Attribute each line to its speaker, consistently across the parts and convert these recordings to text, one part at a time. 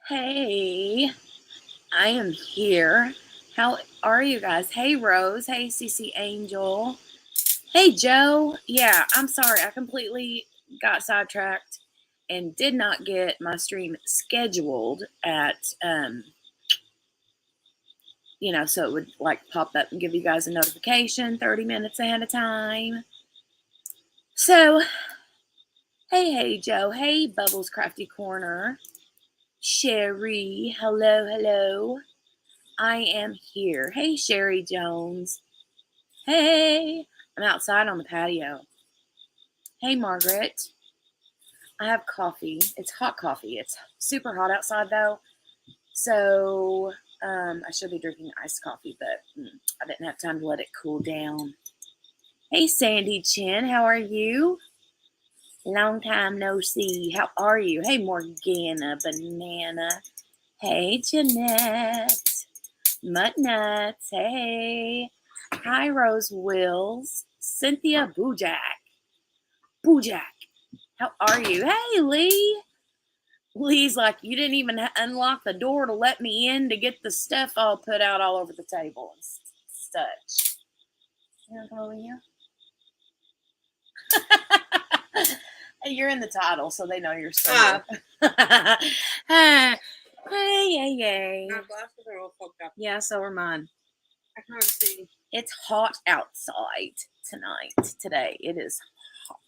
Speaker 1: Hey, I am here. How are you guys? Hey, Rose. Hey, CC Angel. Hey, Joe. Yeah, I'm sorry. I completely got sidetracked and did not get my stream scheduled at, so it would like pop up and give you guys a notification 30 minutes ahead of time. So, hey, Joe. Hey, Bubbles Crafty Corner. Sherry. Hello. I am here. Hey, Sherry Jones. Hey, I'm outside on the patio. Hey, Margaret. I have coffee. It's hot coffee. It's super hot outside, though. So I should be drinking iced coffee, but I didn't have time to let it cool down. Hey, Sandy Chin. How are you? Long time no see. How are you? Hey, Morgana Banana. Hey, Jeanette. Mutt Nuts. Hey. Hi, Rose Wills. Cynthia Boojak. How are you? Hey, Lee. Lee's like, you didn't even unlock the door to let me in to get the stuff all put out all over the table and such. You know you? You're in the title, so they know you're still Hey.
Speaker 2: My glasses are all fogged up.
Speaker 1: Yeah, so are mine.
Speaker 2: I can't see.
Speaker 1: It's hot outside today. It is hot.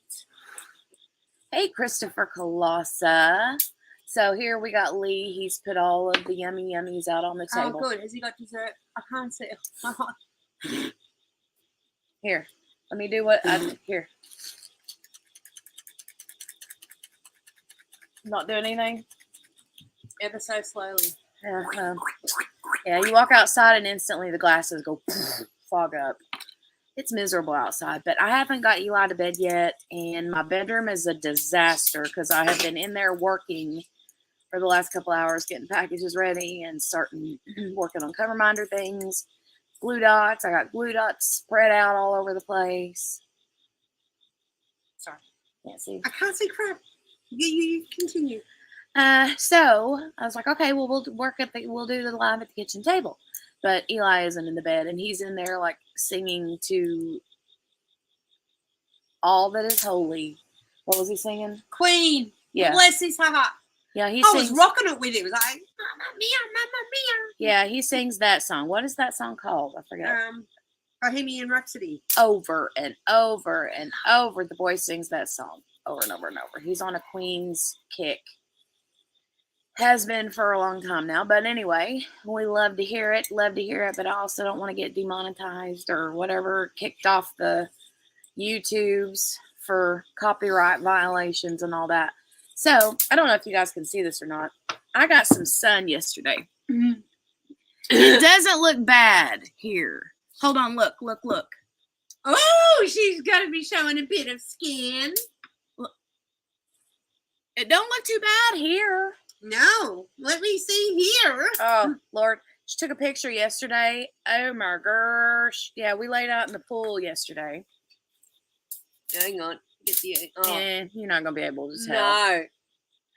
Speaker 1: Hey, Christopher Colossa. So here we got Lee. He's put all of the yummy yummies out on the table.
Speaker 2: Oh, good. Has he got dessert? I can't see.
Speaker 1: Here, let me do what I here. Not doing anything?
Speaker 2: Ever so slowly.
Speaker 1: Yeah, you walk outside and instantly the glasses go fog up. It's miserable outside, but I haven't got Eli to bed yet, and my bedroom is a disaster because I have been in there working for the last couple hours, getting packages ready and starting working on cover minder things. Glue dots. I got glue dots spread out all over the place.
Speaker 2: Sorry.
Speaker 1: Can't see.
Speaker 2: I can't see crap. You continue.
Speaker 1: So I was like, okay, well, we'll do the live at the kitchen table. But Eli isn't in the bed, and he's in there like singing to All That Is Holy. What was he singing?
Speaker 2: Queen.
Speaker 1: Yeah.
Speaker 2: Bless his heart.
Speaker 1: Yeah,
Speaker 2: I was rocking it with him. It was like, Mamma Mia, Mamma Mia.
Speaker 1: Yeah, he sings that song. What is that song called? I forget.
Speaker 2: Bohemian Rhapsody.
Speaker 1: Over and over and over, the boy sings that song over and over and over. He's on a Queen's kick. Has been for a long time now. But anyway, we love to hear it. But I also don't want to get demonetized or whatever, kicked off the YouTubes for copyright violations and all that. So, I don't know if you guys can see this or not. I got some sun yesterday. It doesn't look bad here. Hold on, look.
Speaker 2: Oh, she's got to be showing a bit of skin.
Speaker 1: It don't look too bad here.
Speaker 2: No, let me see here.
Speaker 1: Oh, Lord. She took a picture yesterday. Oh, my gosh. Yeah, we laid out in the pool yesterday.
Speaker 2: Hang on. Get the...
Speaker 1: And you're not going to be able to tell.
Speaker 2: No.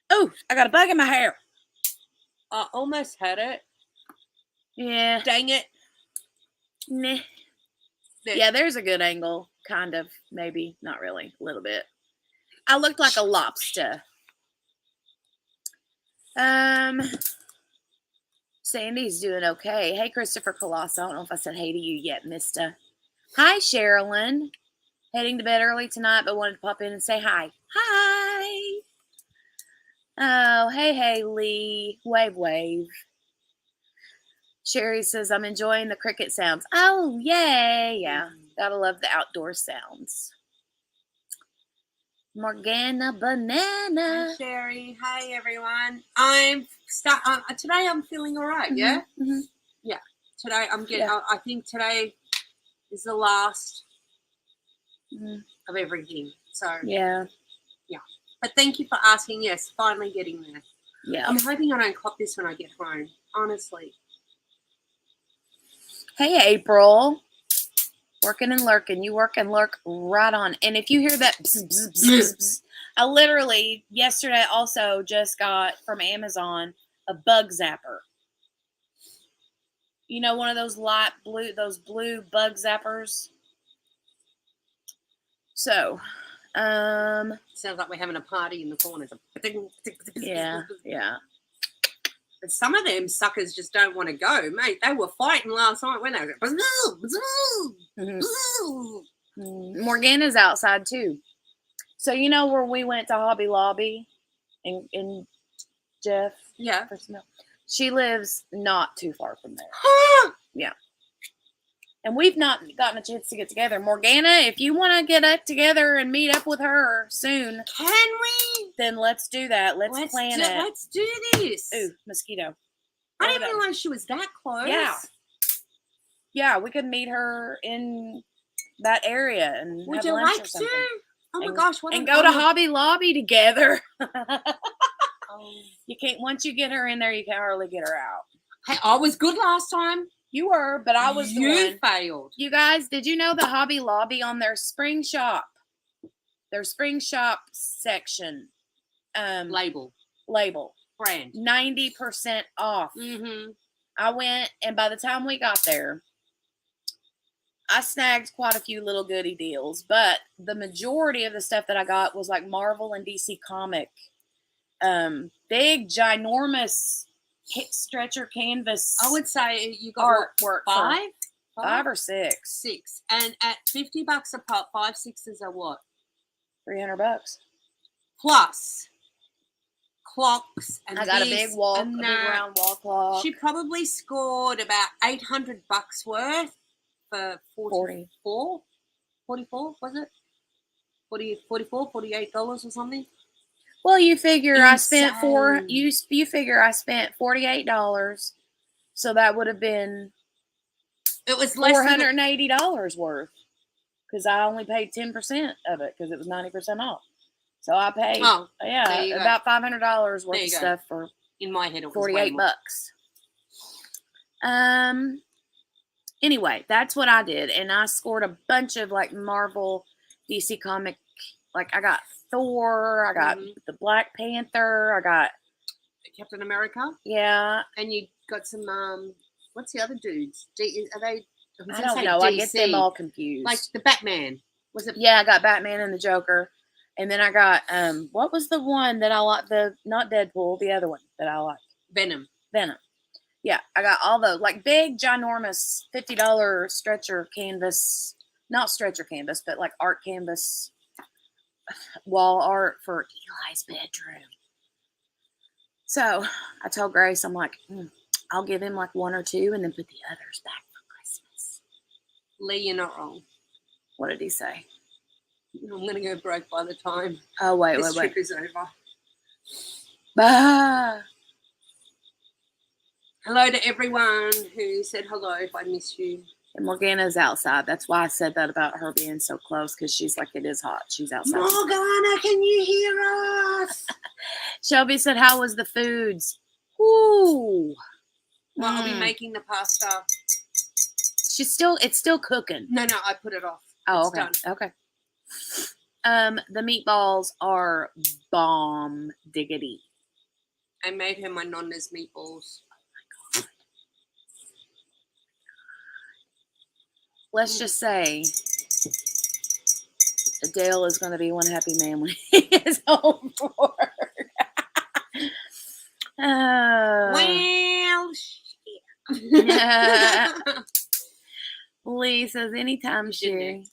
Speaker 1: Oh, I got a bug in my hair.
Speaker 2: I almost had it.
Speaker 1: Yeah.
Speaker 2: Dang it.
Speaker 1: Nah. Yeah, there's a good angle. Kind of. Maybe. Not really. A little bit. I looked like a lobster. Sandy's doing okay. Hey, Christopher Colossa. I don't know if I said hey to you yet, mister. Hi, Sherilyn. Heading to bed early tonight, but wanted to pop in and say hi. Hi. Oh, hey, Lee. Wave. Sherry says, I'm enjoying the cricket sounds. Oh, yay. Yeah, gotta love the outdoor sounds. Morgana Banana.
Speaker 2: Hi, Sherry. Hi, everyone. Today I'm feeling all right, yeah?
Speaker 1: Mm-hmm.
Speaker 2: Yeah. Today I'm getting, I think today is the last of everything. So, yeah. But thank you for asking. Yes, finally getting there.
Speaker 1: Yeah.
Speaker 2: I'm hoping I don't cop this when I get home, honestly.
Speaker 1: Hey, April. Working and lurking. You work and lurk right on. And if you hear that bzz, I literally yesterday also just got from Amazon a bug zapper. You know, one of those light blue, those blue bug zappers. So,
Speaker 2: sounds like we're having a party in the corner.
Speaker 1: Yeah.
Speaker 2: But some of them suckers just don't want to go, mate. They were fighting last night when they
Speaker 1: were. Morgana's outside too. So you know where we went to Hobby Lobby, in Jeff.
Speaker 2: Yeah.
Speaker 1: She lives not too far from there. Yeah. And we've not gotten a chance to get together. Morgana, if you want to get up together and meet up with her soon.
Speaker 2: Can we?
Speaker 1: Then let's do that. Let's plan it.
Speaker 2: Let's do this.
Speaker 1: Ooh, mosquito.
Speaker 2: I didn't realize she was that close.
Speaker 1: Yeah. Yeah, we could meet her in that area and
Speaker 2: would
Speaker 1: have
Speaker 2: you
Speaker 1: lunch
Speaker 2: like
Speaker 1: or something.
Speaker 2: to? Oh my gosh, what
Speaker 1: and go to Hobby Lobby together. You can't, once you get her in there, you can't hardly get her out.
Speaker 2: Hey, I was good last time.
Speaker 1: You were, but I was the one.
Speaker 2: You failed.
Speaker 1: You guys, did you know the Hobby Lobby on their spring shop section,
Speaker 2: label
Speaker 1: brand 90% off.
Speaker 2: Mm-hmm.
Speaker 1: I went, and by the time we got there, I snagged quite a few little goodie deals, but the majority of the stuff that I got was like Marvel and DC comic, big, ginormous stretcher canvas.
Speaker 2: I would say you got
Speaker 1: artwork. Five or six.
Speaker 2: Six. And at $50 a pop, 5 6s are what?
Speaker 1: $300.
Speaker 2: Plus clocks and
Speaker 1: I got a big round wall clock.
Speaker 2: She probably scored about $800 worth for 44 was it? $48 or something.
Speaker 1: Well, you figure I spent you figure I spent $48, so that would have been
Speaker 2: it was less
Speaker 1: $480 worth, because I only paid 10% of it because it was 90% off. So I paid about $500 worth of stuff for
Speaker 2: in my head it was
Speaker 1: $48. Anyway, that's what I did, and I scored a bunch of like Marvel, DC comic. Like I got Thor, I got the Black Panther, I got
Speaker 2: Captain America.
Speaker 1: Yeah,
Speaker 2: and you got some. What's the other dudes? Are they?
Speaker 1: I don't know. DC. I get them all confused.
Speaker 2: Like the Batman. Was it?
Speaker 1: Yeah, I got Batman and the Joker. And then I got, what was the one that I liked? Not Deadpool, the other one that I liked.
Speaker 2: Venom.
Speaker 1: Yeah, I got all those, like big, ginormous $50 stretcher canvas. Not stretcher canvas, but like art canvas wall art for Eli's bedroom. So I told Grace, I'm like, I'll give him like one or two and then put the others back for Christmas.
Speaker 2: Lee, you're not wrong.
Speaker 1: What did he say?
Speaker 2: I'm going to go broke by the time
Speaker 1: this
Speaker 2: trip is over.
Speaker 1: Bah.
Speaker 2: Hello to everyone who said hello if I miss you.
Speaker 1: And Morgana's outside. That's why I said that about her being so close, because she's like, it is hot. She's outside.
Speaker 2: Morgana, can you hear us?
Speaker 1: Shelby said, how was the foods? Ooh.
Speaker 2: Well, I'll be making the pasta.
Speaker 1: It's still cooking.
Speaker 2: No, I put it off.
Speaker 1: Oh, okay. Done. Okay. The meatballs are bomb diggity.
Speaker 2: I made her my nonna's meatballs.
Speaker 1: Oh my God. Let's just say Dale is going to be one happy man when he is home from work.
Speaker 2: Well,
Speaker 1: shit. Lee says, anytime, Sherry.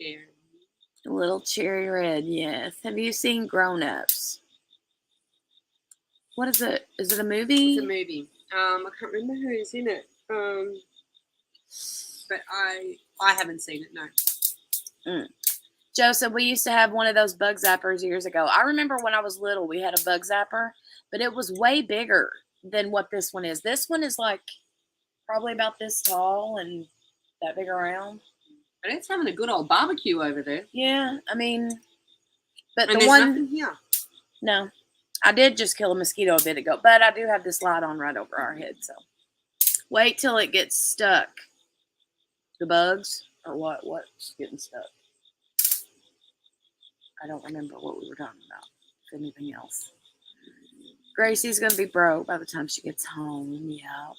Speaker 1: A little cherry red, yes. Have you seen Grown Ups? What is it? Is it a movie?
Speaker 2: It's a movie. I can't remember who's in it. But I haven't seen it, no.
Speaker 1: Joseph, we used to have one of those bug zappers years ago. I remember when I was little, we had a bug zapper, but it was way bigger than what this one is. This one is like probably about this tall and that big around.
Speaker 2: But it's having a good old barbecue over there.
Speaker 1: Yeah, I mean, but
Speaker 2: and
Speaker 1: the one
Speaker 2: here.
Speaker 1: No, I did just kill a mosquito a bit ago, but I do have this light on right over our head. So wait till it gets stuck. The bugs or what? What's getting stuck? I don't remember what we were talking about. If anything else. Gracie's going to be broke by the time she gets home. Yeah.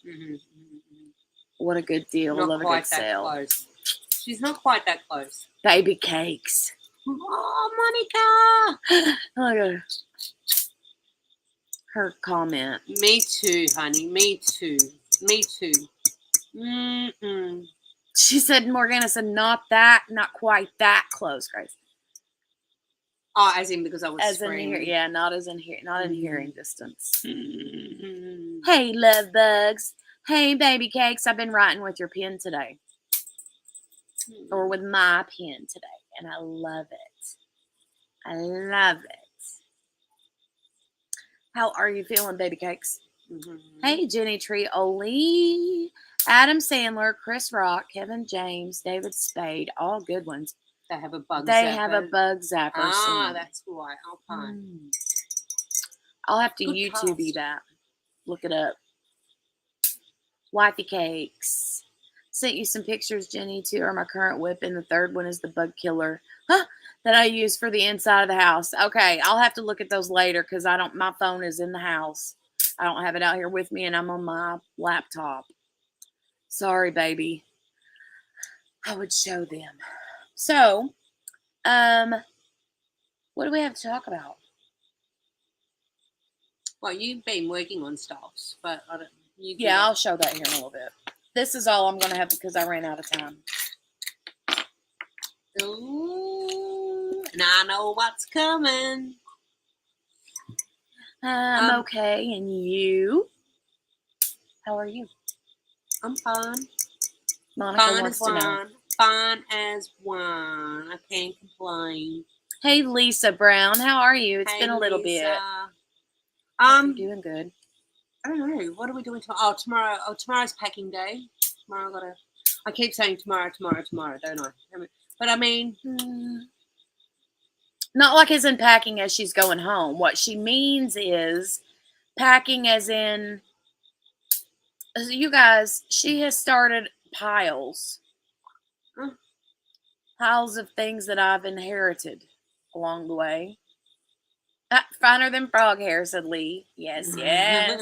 Speaker 1: What a good deal.
Speaker 2: Not
Speaker 1: Love a
Speaker 2: quite
Speaker 1: good
Speaker 2: that
Speaker 1: sale.
Speaker 2: close. She's not quite that close.
Speaker 1: Baby cakes.
Speaker 2: Oh, Monica!
Speaker 1: Look at her comment.
Speaker 2: Me too, honey. Me too. Me too.
Speaker 1: She said, Morgana said, not quite that close, Grace.
Speaker 2: Oh, as in because I was
Speaker 1: as
Speaker 2: screaming.
Speaker 1: in here, not in hearing distance. Hey, love bugs. Hey, baby cakes. I've been writing with your pen today, or with my pen today, and I love it. I love it. How are you feeling, baby cakes? Hey, Jenny Trioli, Adam Sandler, Chris Rock, Kevin James, David Spade, all good ones.
Speaker 2: They have a bug zapper.
Speaker 1: They have a bug zapper.
Speaker 2: Ah, that's why. Okay.
Speaker 1: I'll have to
Speaker 2: Good
Speaker 1: YouTube
Speaker 2: cast.
Speaker 1: that. Look it up. Wifey cakes. Sent you some pictures, Jenny. Two are my current whip, and the third one is the bug killer that I use for the inside of the house. Okay, I'll have to look at those later because my phone is in the house. I don't have it out here with me, and I'm on my laptop. Sorry, baby. I would show them. So, what do we have to talk about?
Speaker 2: Well, you've been working on stuff, but I don't.
Speaker 1: Yeah, I'll show that here in a little bit. This is all I'm going to have because I ran out of time.
Speaker 2: Ooh, and I know what's coming.
Speaker 1: I'm okay, and you? How are you?
Speaker 2: I'm fine.
Speaker 1: Monica
Speaker 2: fine
Speaker 1: wants
Speaker 2: as
Speaker 1: to know.
Speaker 2: one. Fine as one. I can't complain.
Speaker 1: Hey, Lisa Brown, how are you? It's
Speaker 2: Hey,
Speaker 1: been a little
Speaker 2: Lisa.
Speaker 1: bit. You're doing good.
Speaker 2: I don't know. What are we doing tomorrow? Tomorrow's packing day. I keep saying tomorrow, don't I? But I mean,
Speaker 1: not like as in packing as she's going home. What she means is packing as in, you guys, she has started piles of things that I've inherited along the way. Finer than frog hair, said Lee. Yes, yes.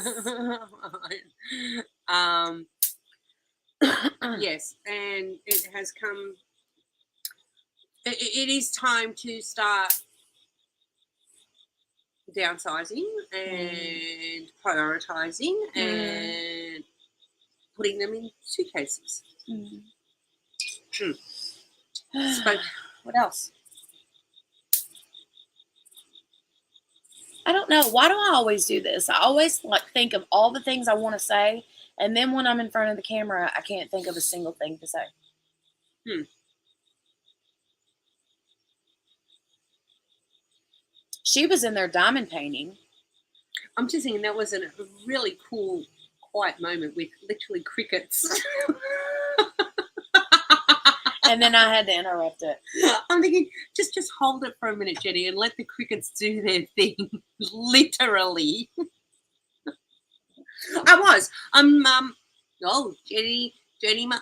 Speaker 2: Yes, and it has come. It is time to start downsizing and prioritizing and putting them in suitcases. So, what else?
Speaker 1: I don't know. Why do I always do this? I always think of all the things I want to say, and then when I'm in front of the camera, I can't think of a single thing to say. She was in there diamond painting.
Speaker 2: I'm just thinking that was a really cool, quiet moment with literally crickets.
Speaker 1: And then I had to interrupt it.
Speaker 2: I'm thinking, just hold it for a minute, Jenny, and let the crickets do their thing. Literally. I was. Oh, Jenny. No,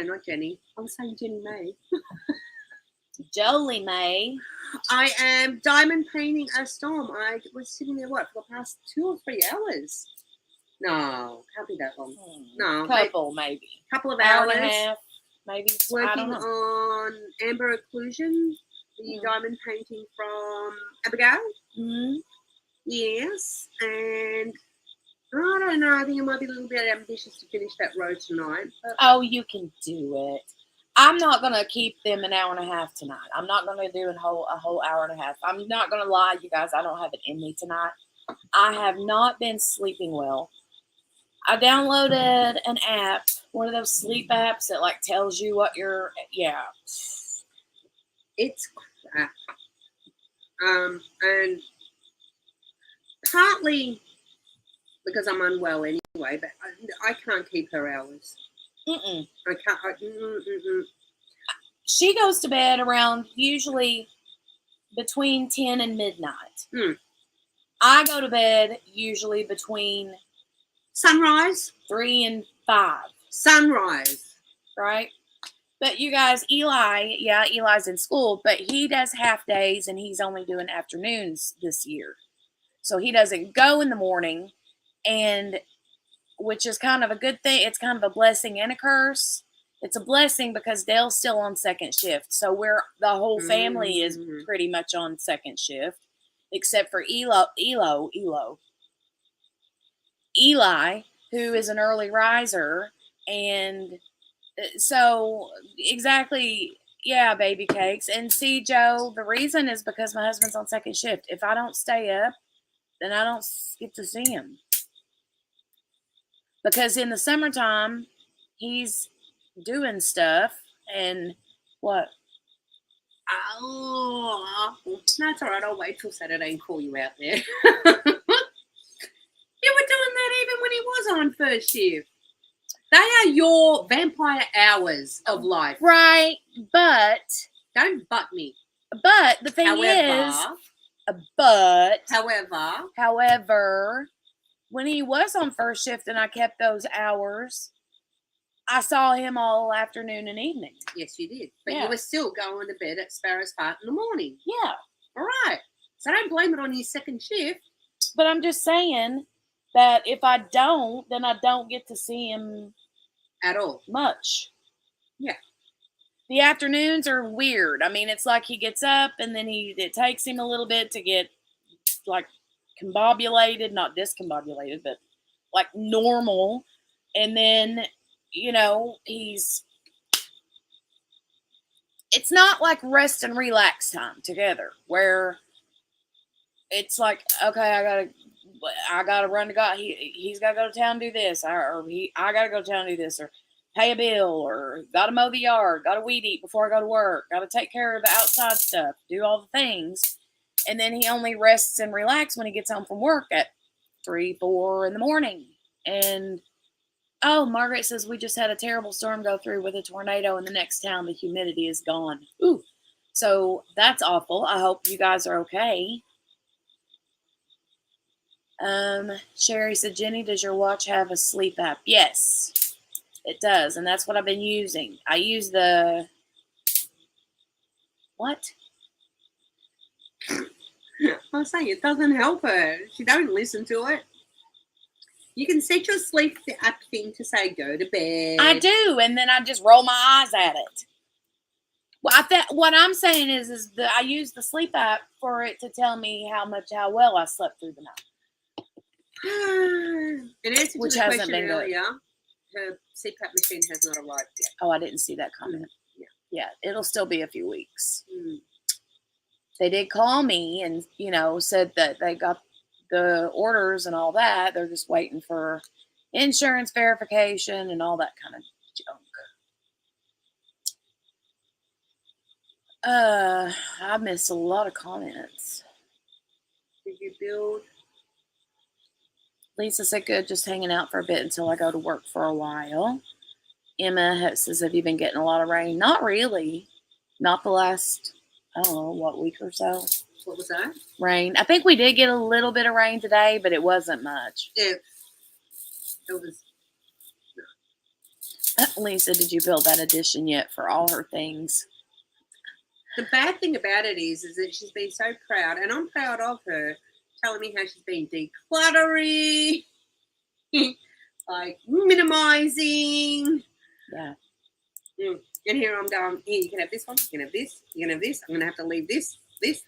Speaker 2: not Jenny. I was saying Jenny May.
Speaker 1: Jolie May.
Speaker 2: I am diamond painting a storm. I was sitting there, for the past 2 or 3 hours? No, can't be that long. No.
Speaker 1: Maybe.
Speaker 2: Couple of hours.
Speaker 1: Hour and a half, maybe.
Speaker 2: Working on Amber Occlusion, the diamond painting from Abigail. Yes, and I don't know. I think it might be a little bit ambitious to finish that row tonight.
Speaker 1: Oh, you can do it. I'm not going to keep them an hour and a half tonight. I'm not going to do a whole hour and a half. I'm not going to lie, you guys. I don't have it in me tonight. I have not been sleeping well. I downloaded an app, one of those sleep apps that tells you what you're,
Speaker 2: It's crap. And partly because I'm unwell anyway, but I can't keep her hours. I can't.
Speaker 1: She goes to bed around usually between 10 and midnight. I go to bed usually between
Speaker 2: sunrise,
Speaker 1: 3 and 5.
Speaker 2: Sunrise,
Speaker 1: right? But you guys, Eli's in school, but he does half days and he's only doing afternoons this year. So he doesn't go in the morning, and which is kind of a good thing. It's kind of a blessing and a curse. It's a blessing because Dale's still on second shift. So the whole family is pretty much on second shift, except for Eli, who is an early riser. And so exactly, yeah, baby cakes. And see, Joe, the reason is because my husband's on second shift. If I don't stay up, then I don't get to see him. Because in the summertime, he's doing stuff. And what?
Speaker 2: Oh, that's all right. I'll wait till Saturday and call you out there. You were doing that even when he was on first shift. They are your vampire hours of life.
Speaker 1: Right, but...
Speaker 2: Don't butt me.
Speaker 1: But the thing However, when he was on first shift and I kept those hours, I saw him all afternoon and evening.
Speaker 2: Yes, you did. But you were still going to bed at Sparrow's Park in the morning.
Speaker 1: Yeah.
Speaker 2: All right. So don't blame it on your second shift.
Speaker 1: But I'm just saying that if I don't, then I don't get to see him
Speaker 2: at all.
Speaker 1: Much.
Speaker 2: Yeah.
Speaker 1: The afternoons are weird. I mean, it's like he gets up and then it takes him a little bit to get like combobulated, not discombobulated, but like normal. And then, it's not like rest and relax time together where it's like, okay, I gotta run to God. He's gotta go to town and do this, I gotta go to town and do this, or pay a bill, or gotta mow the yard, gotta weed eat before I go to work, gotta take care of the outside stuff, do all the things. And then he only rests and relaxes when he gets home from work at 3, 4 in the morning. And Margaret says we just had a terrible storm go through with a tornado in the next town. The humidity is gone. Ooh. So that's awful. I hope you guys are okay. Sherry said, Jenny, does your watch have a sleep app? Yes, it does. And that's what I've been using. I use the, what?
Speaker 2: I was saying, it doesn't help her. She don't listen to it. You can set your sleep app thing to say, go to bed.
Speaker 1: I do. And then I just roll my eyes at it. Well, what I'm saying is that I use the sleep app for it to tell me how well I slept through the night.
Speaker 2: In answer to the question earlier, her CPAP machine has not arrived yet.
Speaker 1: Oh, I didn't see that comment. Yeah, it'll still be a few weeks. They did call me and, said that they got the orders and all that. They're just waiting for insurance verification and all that kind of junk. I missed a lot of comments.
Speaker 2: Did you build?
Speaker 1: Lisa said, good, just hanging out for a bit until I go to work for a while. Emma says, have you been getting a lot of rain? Not really. Not the last, I don't know, week or so.
Speaker 2: What was that?
Speaker 1: Rain. I think we did get a little bit of rain today, but it wasn't much.
Speaker 2: It was.
Speaker 1: Lisa, did you build that addition yet for all her things?
Speaker 2: The bad thing about it is that she's been so proud, and I'm proud of her, telling me how she's been decluttering, like minimizing.
Speaker 1: Yeah.
Speaker 2: And here I'm going, here, you can have this one, you can have this, you can have this. I'm going to have to leave this. This,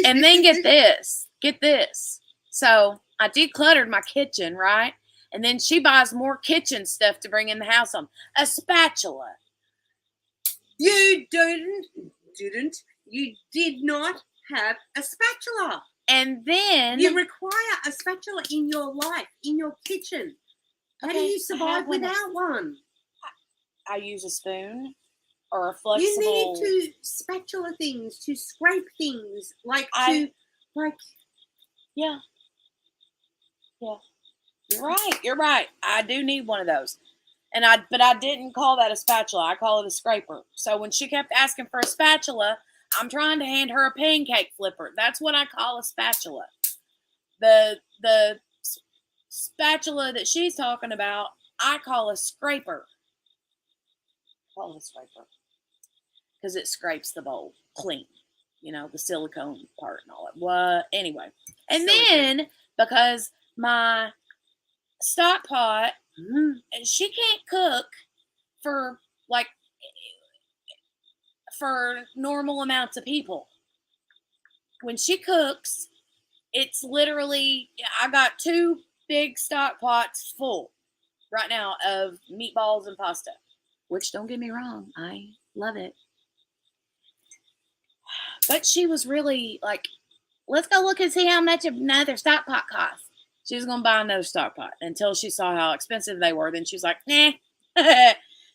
Speaker 1: and then get this. Get this. So I decluttered my kitchen, right? And then she buys more kitchen stuff to bring in the house on. A spatula.
Speaker 2: You did not have a spatula.
Speaker 1: And then
Speaker 2: you require a spatula in your life, in your kitchen. How do you survive without one?
Speaker 1: I use a spoon or a flexible.
Speaker 2: You need to spatula things, to scrape things,
Speaker 1: Yeah. You're right. I do need one of those. But I didn't call that a spatula. I call it a scraper. So when she kept asking for a spatula, I'm trying to hand her a pancake flipper. That's what I call a spatula. The spatula that she's talking about, I call a scraper. Because it scrapes the bowl clean. the silicone part and all that. What? Anyway. And then, because my stock pot, she can't cook for normal amounts of people. When she cooks, it's literally, I got 2 big stock pots full right now of meatballs and pasta, which, don't get me wrong, I love it. But she was really like, let's go look and see how much another stock pot costs. She was going to buy another stock pot until she saw how expensive they were. Then she was like, nah.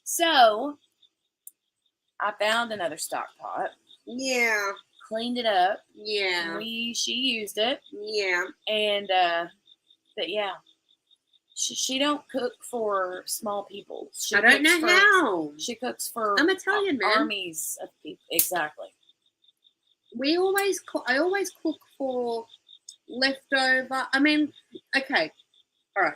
Speaker 1: So I found another stock pot.
Speaker 2: Yeah.
Speaker 1: Cleaned it up.
Speaker 2: Yeah.
Speaker 1: She used it.
Speaker 2: Yeah.
Speaker 1: And, but yeah. She don't cook for small people.
Speaker 2: I don't know how.
Speaker 1: She cooks for
Speaker 2: I'm Italian, man.
Speaker 1: Armies of people. Exactly.
Speaker 2: I always cook for leftover. I mean, okay. All right.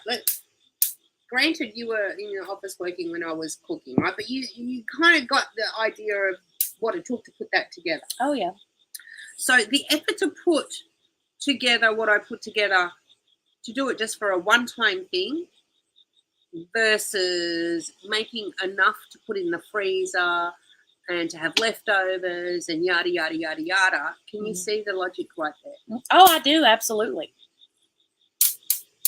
Speaker 2: Granted, you were in your office working when I was cooking, right? But you kind of got the idea of what it took to put that together.
Speaker 1: Oh, yeah.
Speaker 2: So the effort to put together what I put together, to do it just for a one-time thing versus making enough to put in the freezer and to have leftovers and yada, yada, yada, yada. Can you see the logic right there?
Speaker 1: Oh, I do. Absolutely.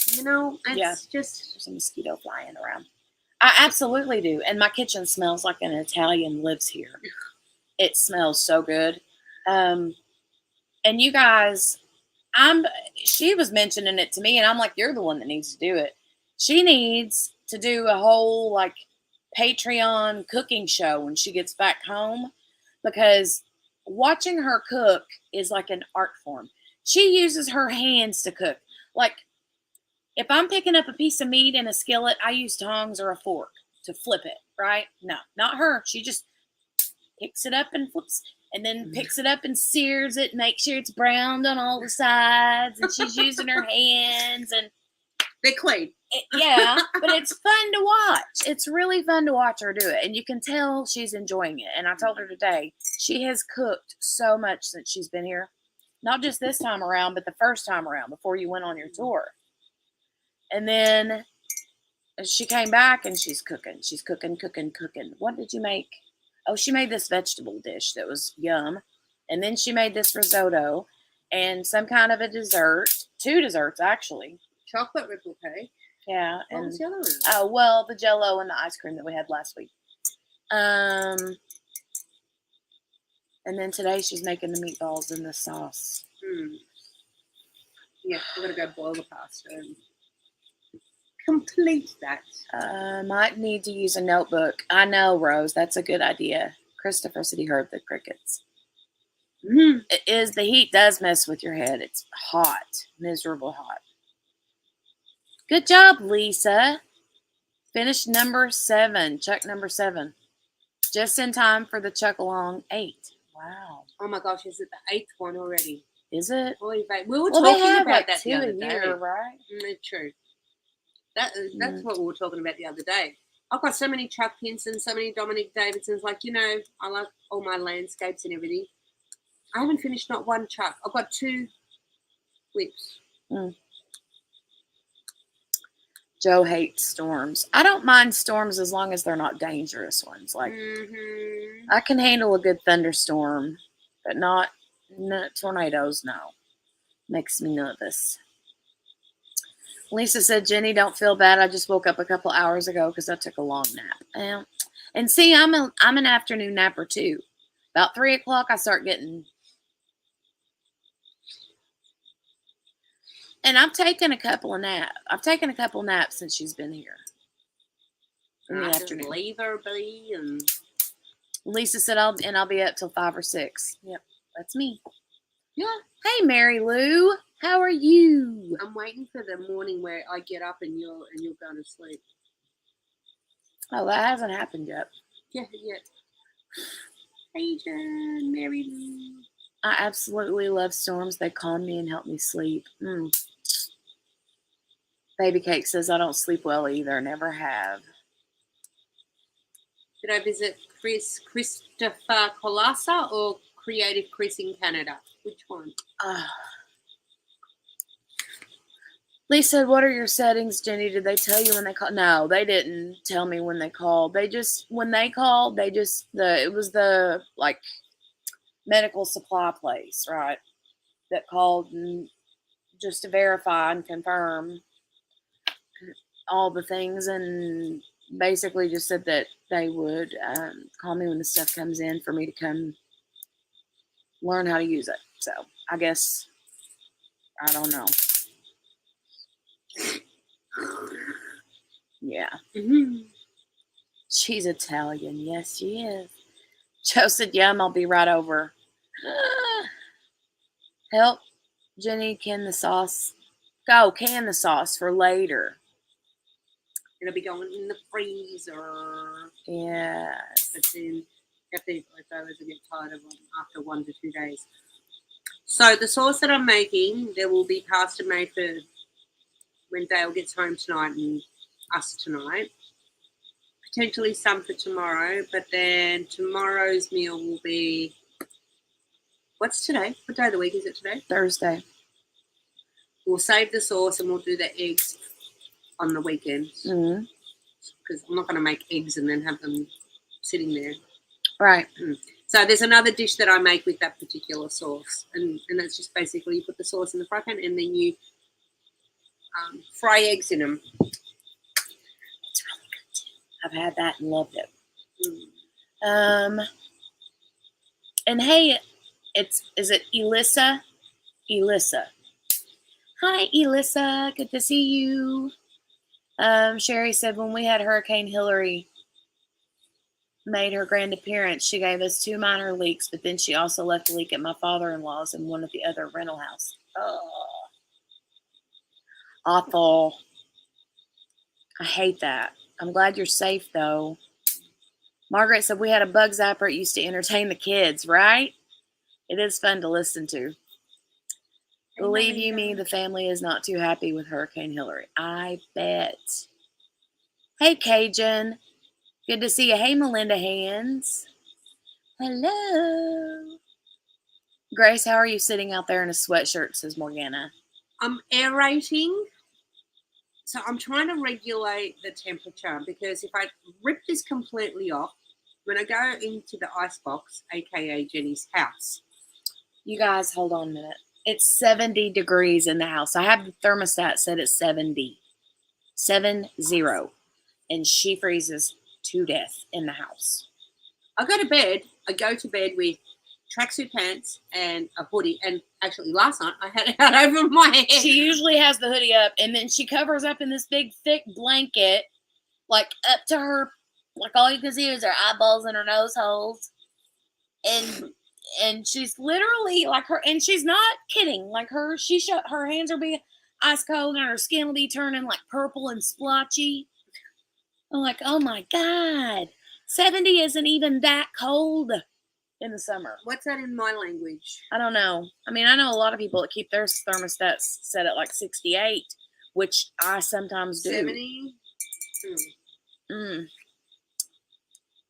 Speaker 2: It's just...
Speaker 1: There's a mosquito flying around. I absolutely do. And my kitchen smells like an Italian lives here. It smells so good. And you guys... she was mentioning it to me, and I'm like, you're the one that needs to do it. She needs to do a whole Patreon cooking show when she gets back home, because watching her cook is like an art form. She uses her hands to cook. Like, if I'm picking up a piece of meat in a skillet, I use tongs or a fork to flip it, right? No, not her. She just picks it up and flips and then picks it up and sears it, makes sure it's browned on all the sides, and she's using her hands, and
Speaker 2: they're clean.
Speaker 1: Yeah, but it's fun to watch. It's really fun to watch her do it, and you can tell she's enjoying it. And I told her today, she has cooked so much since she's been here. Not just this time around, but the first time around before you went on your tour. And then she came back and she's cooking. She's cooking. What did you make? Oh, she made this vegetable dish that was yum. And then she made this risotto and some kind of a dessert. 2 desserts, actually.
Speaker 2: Chocolate ripple cake.
Speaker 1: Yeah.
Speaker 2: What was the other one?
Speaker 1: Oh, well, the Jell-O and the ice cream that we had last week. And then today she's making the meatballs in the sauce.
Speaker 2: Yeah, we're going to go boil the pasta and complete that.
Speaker 1: Might need to use a notebook. I know, Rose. That's a good idea. Christopher said he heard the crickets. It is. The heat does mess with your head. It's hot. Miserable hot. Good job, Lisa. Finished number 7. Chuck number 7. Just in time for the Chuck Along 8. Wow.
Speaker 2: Oh my gosh, is it the 8th one already?
Speaker 1: Is it?
Speaker 2: We were talking about that the other day.
Speaker 1: Year, right?
Speaker 2: True. That's what we were talking about the other day. I've got so many Chuck Pinson, so many Dominic Davidsons. I like all my landscapes and everything. I haven't finished not one Chuck. I've got 2 whips.
Speaker 1: Joe hates storms. I don't mind storms as long as they're not dangerous ones. Like, I can handle a good thunderstorm, but not tornadoes, no. Makes me nervous. Lisa said, Jenny, don't feel bad. I just woke up a couple hours ago because I took a long nap. And see, I'm an afternoon napper too. About 3 o'clock, I start getting... And I've taken a couple of naps. I've taken a couple naps since she's been here. In the afternoon.
Speaker 2: Leave her be. And
Speaker 1: Lisa said, I'll be up till 5 or 6. Yep, that's me.
Speaker 2: Yeah.
Speaker 1: Hey, Mary Lou, how are you?
Speaker 2: I'm waiting for the morning where I get up and you'll go to sleep.
Speaker 1: Oh, that hasn't happened yet.
Speaker 2: Yeah, yet. Hey, Jen, Mary Lou.
Speaker 1: I absolutely love storms. They calm me and help me sleep. Baby Cake says I don't sleep well either. Never have.
Speaker 2: Did I visit Christopher Colasa or Creative Chris in Canada. Which one?
Speaker 1: Lisa, what are your settings, Jenny? Did they tell you when they called? No, they didn't tell me when they called. It was the like medical supply place, right? That called and just to verify and confirm all the things, and basically just said that they would call me when the stuff comes in for me to come learn how to use it. So I guess, I don't know. Yeah.
Speaker 2: Mm-hmm.
Speaker 1: She's Italian. Yes, she is. Joe said, yum, I'll be right over. Help Jenny can the sauce. Go, can the sauce for later.
Speaker 2: It'll be going in the freezer.
Speaker 1: Yeah.
Speaker 2: But then if I was to get tired of them after 1 to 2 days. So the sauce that I'm making, there will be pasta made for when Dale gets home tonight and us tonight. Potentially some for tomorrow, but then tomorrow's meal will be, what's today? What day of the week is it today?
Speaker 1: Thursday.
Speaker 2: We'll save the sauce and we'll do the eggs on the weekends. Because I'm not going to make eggs and then have them sitting there.
Speaker 1: Right.
Speaker 2: So there's another dish that I make with that particular sauce. And that's just basically you put the sauce in the fry pan and then you fry eggs in them.
Speaker 1: It's really good too. I've had that and loved it. And hey, is it Elissa? Elissa. Hi, Elissa. Good to see you. Sherry said when we had Hurricane Hillary made her grand appearance, she gave us 2 minor leaks, but then she also left a leak at my father-in-law's and one of the other rental house. Oh, awful. I hate that. I'm glad you're safe, though. Margaret said we had a bug zapper. It used to entertain the kids, right? It is fun to listen to. Believe you me, the family is not too happy with Hurricane Hillary. I bet. Hey, Cajun. Good to see you. Hey, Melinda Hands. Hello. Grace, how are you sitting out there in a sweatshirt, says Morgana.
Speaker 2: I'm aerating. So I'm trying to regulate the temperature because if I rip this completely off, when I go into the icebox, aka Jenny's house.
Speaker 1: You guys, hold on a minute. It's 70 degrees in the house. I have the thermostat set at 70. 70. And she freezes to death in the house.
Speaker 2: I go to bed with tracksuit pants and a hoodie. And actually last night I had it out over my head.
Speaker 1: She usually has the hoodie up and then she covers up in this big thick blanket, like up to her, like all you can see is her eyeballs and her nose holes. And she's literally like her, and she's not kidding. Like her hands are being ice cold and her skin will be turning like purple and splotchy. I'm like, oh my God, 70 isn't even that cold in the summer.
Speaker 2: What's that in my language?
Speaker 1: I don't know. I mean, I know a lot of people that keep their thermostats set at like 68, which I sometimes do.
Speaker 2: 70?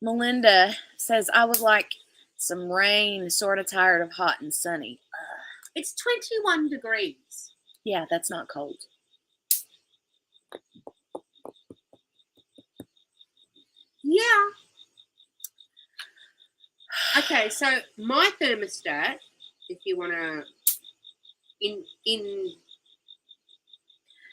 Speaker 1: Melinda says, I would like some rain, sort of tired of hot and sunny.
Speaker 2: It's 21 degrees.
Speaker 1: Yeah, that's not cold.
Speaker 2: Yeah. Okay, so my thermostat, if you want to,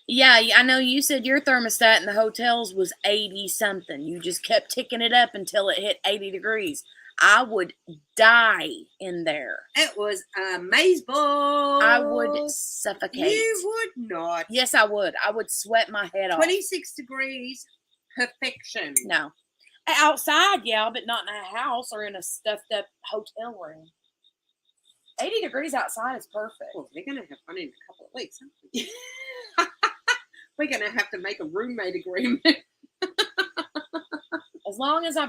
Speaker 1: Yeah, I know you said your thermostat in the hotels was 80 something. You just kept ticking it up until it hit 80 degrees. I would die in there.
Speaker 2: It was amazeball.
Speaker 1: I would suffocate.
Speaker 2: You would not.
Speaker 1: Yes, I would. I would sweat my head off.
Speaker 2: 26 degrees, perfection.
Speaker 1: No. Outside, yeah, but not in a house or in a stuffed up hotel room. 80 degrees outside is perfect.
Speaker 2: Well, we're going to have fun in a couple of weeks, aren't we? We're going to have to make a roommate agreement.
Speaker 1: As long as I'll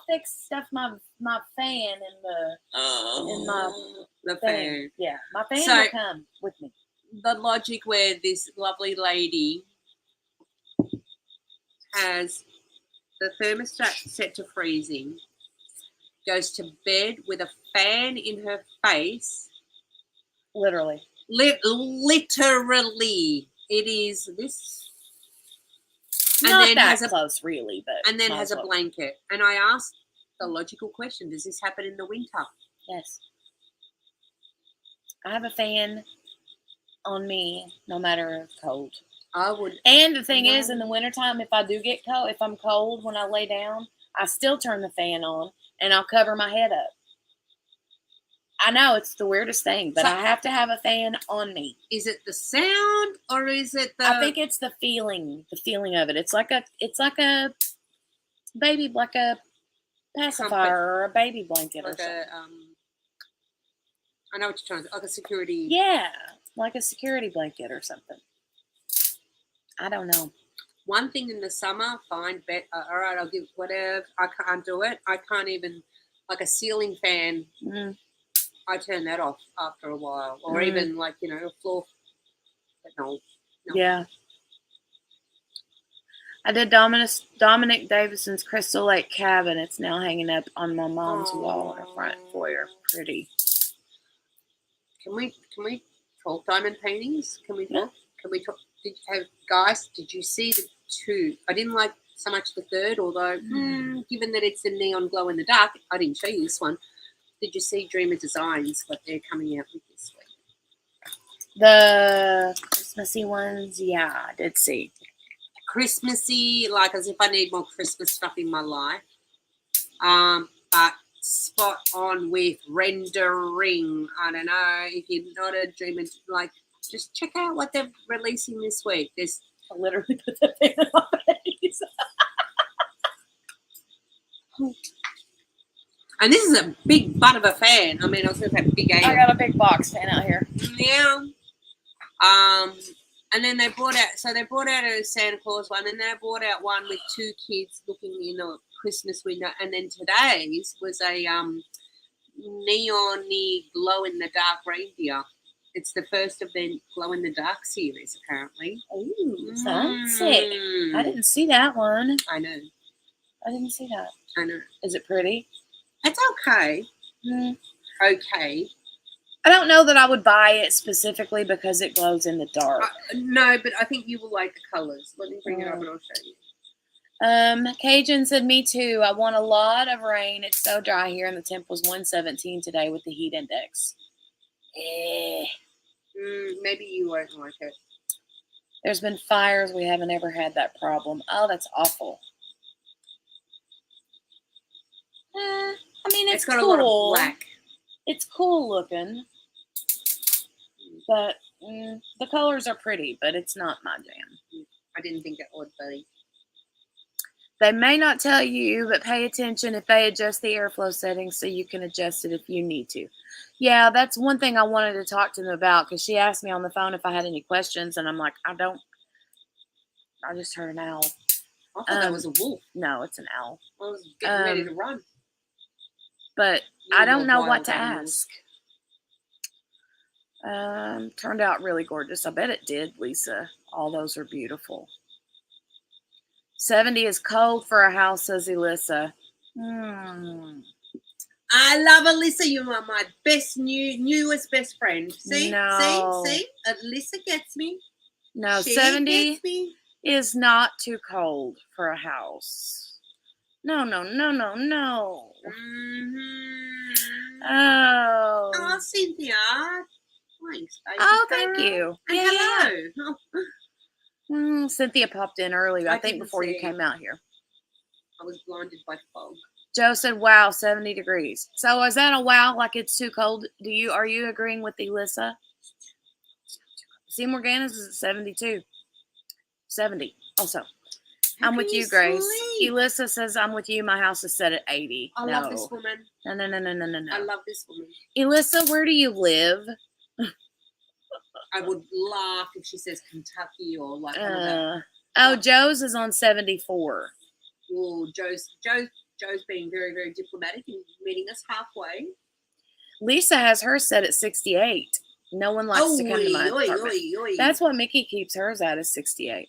Speaker 1: fix my fan in
Speaker 2: the
Speaker 1: fan.
Speaker 2: fan.
Speaker 1: Yeah, my fan will come with me.
Speaker 2: The logic where this lovely lady has the thermostat set to freezing, goes to bed with a fan in her face.
Speaker 1: Literally.
Speaker 2: Literally. It is this.
Speaker 1: Not and then that close, really. But
Speaker 2: and then has a blanket. And I asked the logical question, does this happen in the winter?
Speaker 1: Yes. I have a fan on me no matter cold.
Speaker 2: I would.
Speaker 1: And the thing is, in the wintertime, if I do get cold, if I'm cold when I lay down, I still turn the fan on and I'll cover my head up. I know it's the weirdest thing, but I have to have a fan on me.
Speaker 2: Is it the sound or is it the?
Speaker 1: I think it's the feeling of it. It's like a baby, like a pacifier or a baby blanket
Speaker 2: like
Speaker 1: or something.
Speaker 2: I know what you're trying to say, like a security.
Speaker 1: Yeah, like a security blanket or something. I don't know.
Speaker 2: One thing in the summer, fine, bet. All right, I'll give whatever. I can't do it. I can't even, like a ceiling fan.
Speaker 1: Mm.
Speaker 2: I turn that off after a while, or even like a floor. No.
Speaker 1: Yeah. I did Dominic Davison's Crystal Lake cabin. It's now hanging up on my mom's wall in her front foyer. Pretty.
Speaker 2: Can we talk diamond paintings? Can we talk? Can we talk? Guys, did you see the two? I didn't like so much the third, although given that it's a neon glow in the dark, I didn't show you this one. Did you see Dreamer Designs, what they're coming out with this week?
Speaker 1: The Christmassy ones, yeah, I did see.
Speaker 2: Christmassy, like as if I need more Christmas stuff in my life. But spot on with rendering. I don't know if you're not a dreamer, like just check out what they're releasing this week. There's
Speaker 1: I literally put the fan in my face.
Speaker 2: And this is a big butt of a fan. I mean, I was going to say big A.
Speaker 1: I got a big box fan out here.
Speaker 2: Yeah. And then they brought out a Santa Claus one, and they brought out one with two kids looking in a Christmas window. And then today's was a neon-y glow-in-the-dark reindeer. It's the first of their glow-in-the-dark series, apparently.
Speaker 1: Ooh, fancy. I didn't see that one.
Speaker 2: I know.
Speaker 1: I didn't see that.
Speaker 2: I know.
Speaker 1: Is it pretty?
Speaker 2: It's okay. Okay.
Speaker 1: I don't know that I would buy it specifically because it glows in the dark.
Speaker 2: No, but I think you will like the colors. Let me bring it up and I'll show you.
Speaker 1: Cajun said, me too. I want a lot of rain. It's so dry here, and the temp was 117 today with the heat index.
Speaker 2: Maybe you won't like it.
Speaker 1: There's been fires. We haven't ever had that problem. Oh, that's awful. I mean, it's got cool. A lot of black. It's cool looking, but the colors are pretty, but it's not my jam.
Speaker 2: I didn't think it would be.
Speaker 1: They may not tell you, but pay attention if they adjust the airflow settings so you can adjust it if you need to. Yeah, that's one thing I wanted to talk to them about because she asked me on the phone if I had any questions, and I'm like, I don't. I just heard an owl.
Speaker 2: I thought that was a wolf.
Speaker 1: No, it's an owl.
Speaker 2: I was getting ready to run.
Speaker 1: But I don't know what to ask. Turned out really gorgeous. I bet it did, Lisa. All those are beautiful. 70 is cold for a house, says Elissa.
Speaker 2: I love Elissa. You are my newest best friend. See?
Speaker 1: No.
Speaker 2: See? Elissa gets me.
Speaker 1: No, she 70 is not too cold for a house. No.
Speaker 2: Oh, Cynthia. Thanks, baby.
Speaker 1: Oh, thank you.
Speaker 2: And hello.
Speaker 1: Cynthia popped in early, I think, before you came out here.
Speaker 2: I was blinded by fog.
Speaker 1: Joe said, wow, 70 degrees. So is that a wow, like it's too cold? Are you agreeing with Elissa? See, Morgana's is at 72. 70 also. I'm with you, Grace. Elissa says, I'm with you. My house is set at 80.
Speaker 2: I love this woman.
Speaker 1: No.
Speaker 2: I love this woman.
Speaker 1: Elissa, where do you live?
Speaker 2: I would laugh if she says Kentucky or like.
Speaker 1: Joe's is on 74.
Speaker 2: Oh, Joe's being very, very diplomatic and meeting us halfway.
Speaker 1: Lisa has hers set at 68. No one likes to come to my apartment. That's what Mickey keeps hers at, is 68.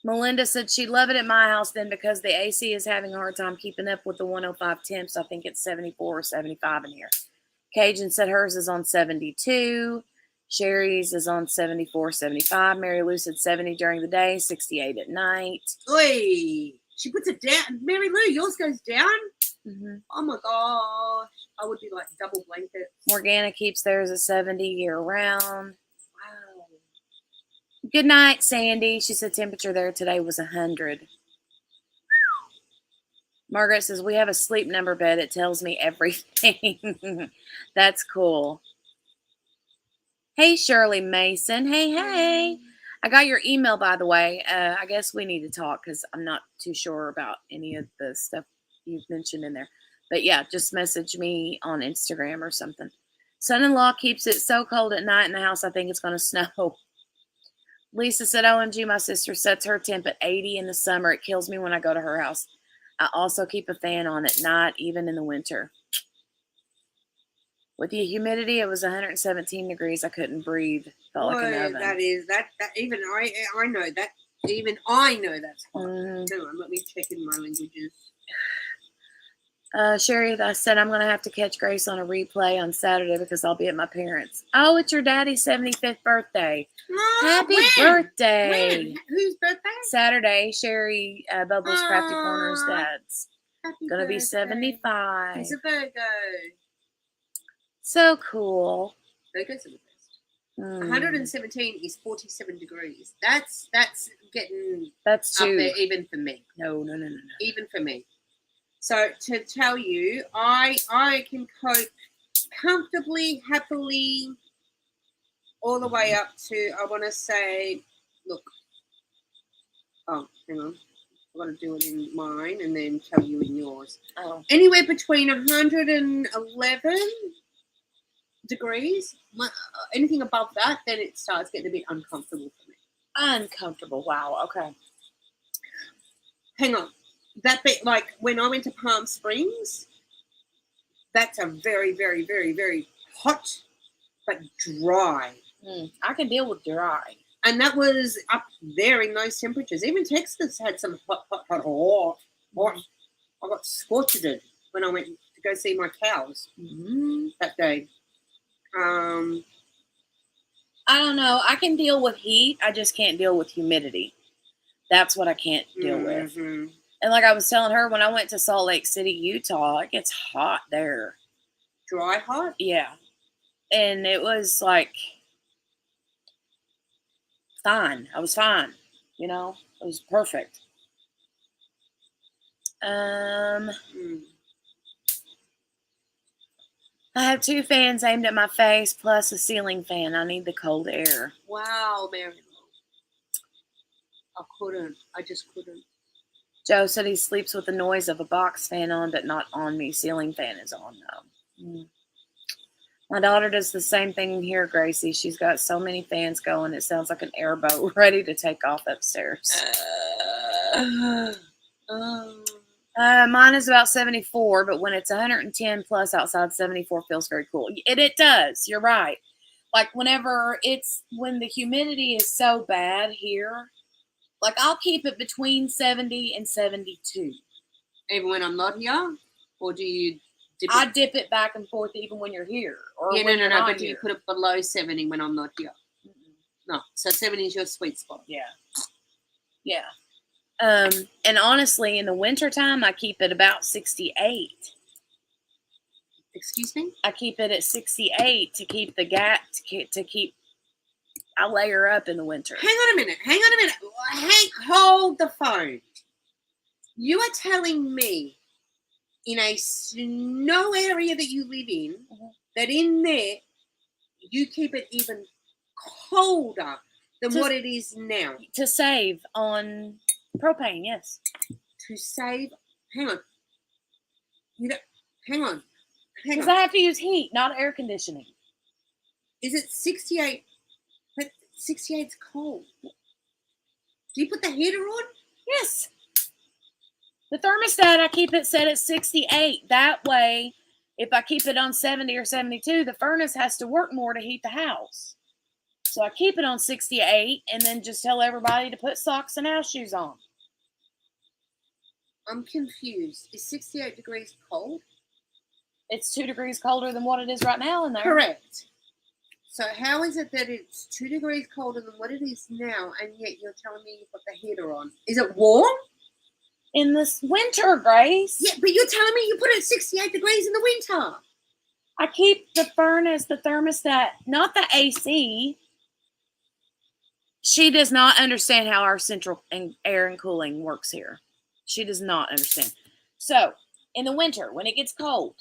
Speaker 1: Melinda said she'd love it at my house then because the AC is having a hard time keeping up with the 105 temps. I think it's 74 or 75 in here. Cajun said hers is on 72. Sherry's is on 74, 75. Mary Lou said 70 during the day, 68 at night.
Speaker 2: Oi! She puts it down. Mary Lou, yours goes down?
Speaker 1: Mm-hmm.
Speaker 2: Oh my gosh. I would be like double blanket.
Speaker 1: Morgana keeps theirs at 70 year round.
Speaker 2: Wow.
Speaker 1: Good night, Sandy. She said temperature there today was 100. Margaret says, we have a sleep number bed. It tells me everything. That's cool. Hey, Shirley Mason. Hey. I got your email, by the way. I guess we need to talk because I'm not too sure about any of the stuff you've mentioned in there. But yeah, just message me on Instagram or something. Son-in-law keeps it so cold at night in the house, I think it's going to snow. Lisa said, OMG, my sister sets her temp at 80 in the summer. It kills me when I go to her house. I also keep a fan on at night, even in the winter. With the humidity, it was 117 degrees. I couldn't breathe. Felt like an oven.
Speaker 2: That even I know that. Even I know that's hot.
Speaker 1: Mm-hmm.
Speaker 2: Hang on, let me check in my languages.
Speaker 1: Sherry, I said I'm going to have to catch Grace on a replay on Saturday because I'll be at my parents'. Oh, it's your daddy's 75th birthday. Happy birthday.
Speaker 2: When? Whose birthday?
Speaker 1: Saturday, Sherry Bubbles Crafty Corner's dad's. Going to be 75.
Speaker 2: He's a Virgo.
Speaker 1: So cool.
Speaker 2: Virgos are the best. 117 is 47 degrees. That's getting
Speaker 1: that's
Speaker 2: up there even for me.
Speaker 1: No.
Speaker 2: Even for me. So to tell you, I can cope comfortably, happily, all the way up to, I want to say, look. Oh, hang on. I've got to do it in mine and then tell you in yours.
Speaker 1: Oh.
Speaker 2: Anywhere between 111 degrees, anything above that, then it starts getting a bit uncomfortable for me.
Speaker 1: Uncomfortable. Wow. Okay.
Speaker 2: Hang on. That bit, like when I went to Palm Springs, that's a very, very, very, very hot but dry.
Speaker 1: I can deal with dry.
Speaker 2: And that was up there in those temperatures. Even Texas had some hot. I got scorched when I went to go see my cows that day.
Speaker 1: I don't know. I can deal with heat. I just can't deal with humidity. That's what I can't deal with. And like I was telling her, when I went to Salt Lake City, Utah, it gets hot there.
Speaker 2: Dry hot?
Speaker 1: Yeah. And it was like fine. I was fine. You know, it was perfect. I have 2 fans aimed at my face plus a ceiling fan. I need the cold air.
Speaker 2: Wow, Mary. I just couldn't.
Speaker 1: Joe said he sleeps with the noise of a box fan on, but not on me. Ceiling fan is on, though. My daughter does the same thing here, Gracie. She's got so many fans going, it sounds like an airboat ready to take off upstairs. Mine is about 74, but when it's 110 plus outside, 74 feels very cool. It does. You're right. Like when the humidity is so bad here, like I'll keep it between 70 and 72.
Speaker 2: Even when I'm not here? Or do you dip it?
Speaker 1: I dip it back and forth even when you're here. Or
Speaker 2: yeah, no. But do
Speaker 1: here.
Speaker 2: you put it below 70 when I'm not here? No. So 70 is your sweet spot.
Speaker 1: Yeah. And honestly, in the wintertime, I keep it about 68.
Speaker 2: Excuse me?
Speaker 1: I keep it at 68 to keep the gap, I layer up in the winter.
Speaker 2: Hang on a minute. Hold the phone. You are telling me in a snow area that you live in, that in there, you keep it even colder than what it is now.
Speaker 1: To save on propane, yes.
Speaker 2: To save, hang on. Hang on.
Speaker 1: Because I have to use heat, not air conditioning.
Speaker 2: Is it 68? But 68's cold. Do you put the heater on?
Speaker 1: Yes. The thermostat, I keep it set at 68. That way, if I keep it on 70 or 72, the furnace has to work more to heat the house. So I keep it on 68 and then just tell everybody to put socks and house shoes on.
Speaker 2: I'm confused. Is 68 degrees cold?
Speaker 1: It's 2 degrees colder than what it is right now in there.
Speaker 2: Correct. So how is it that it's 2 degrees colder than what it is now, and yet you're telling me you put the heater on? Is it warm?
Speaker 1: In this winter, Grace.
Speaker 2: Yeah, but you're telling me you put it at 68 degrees in the winter.
Speaker 1: I keep the furnace, the thermostat, not the AC. She does not understand how our central air and cooling works here. She does not understand. So, in the winter, when it gets cold,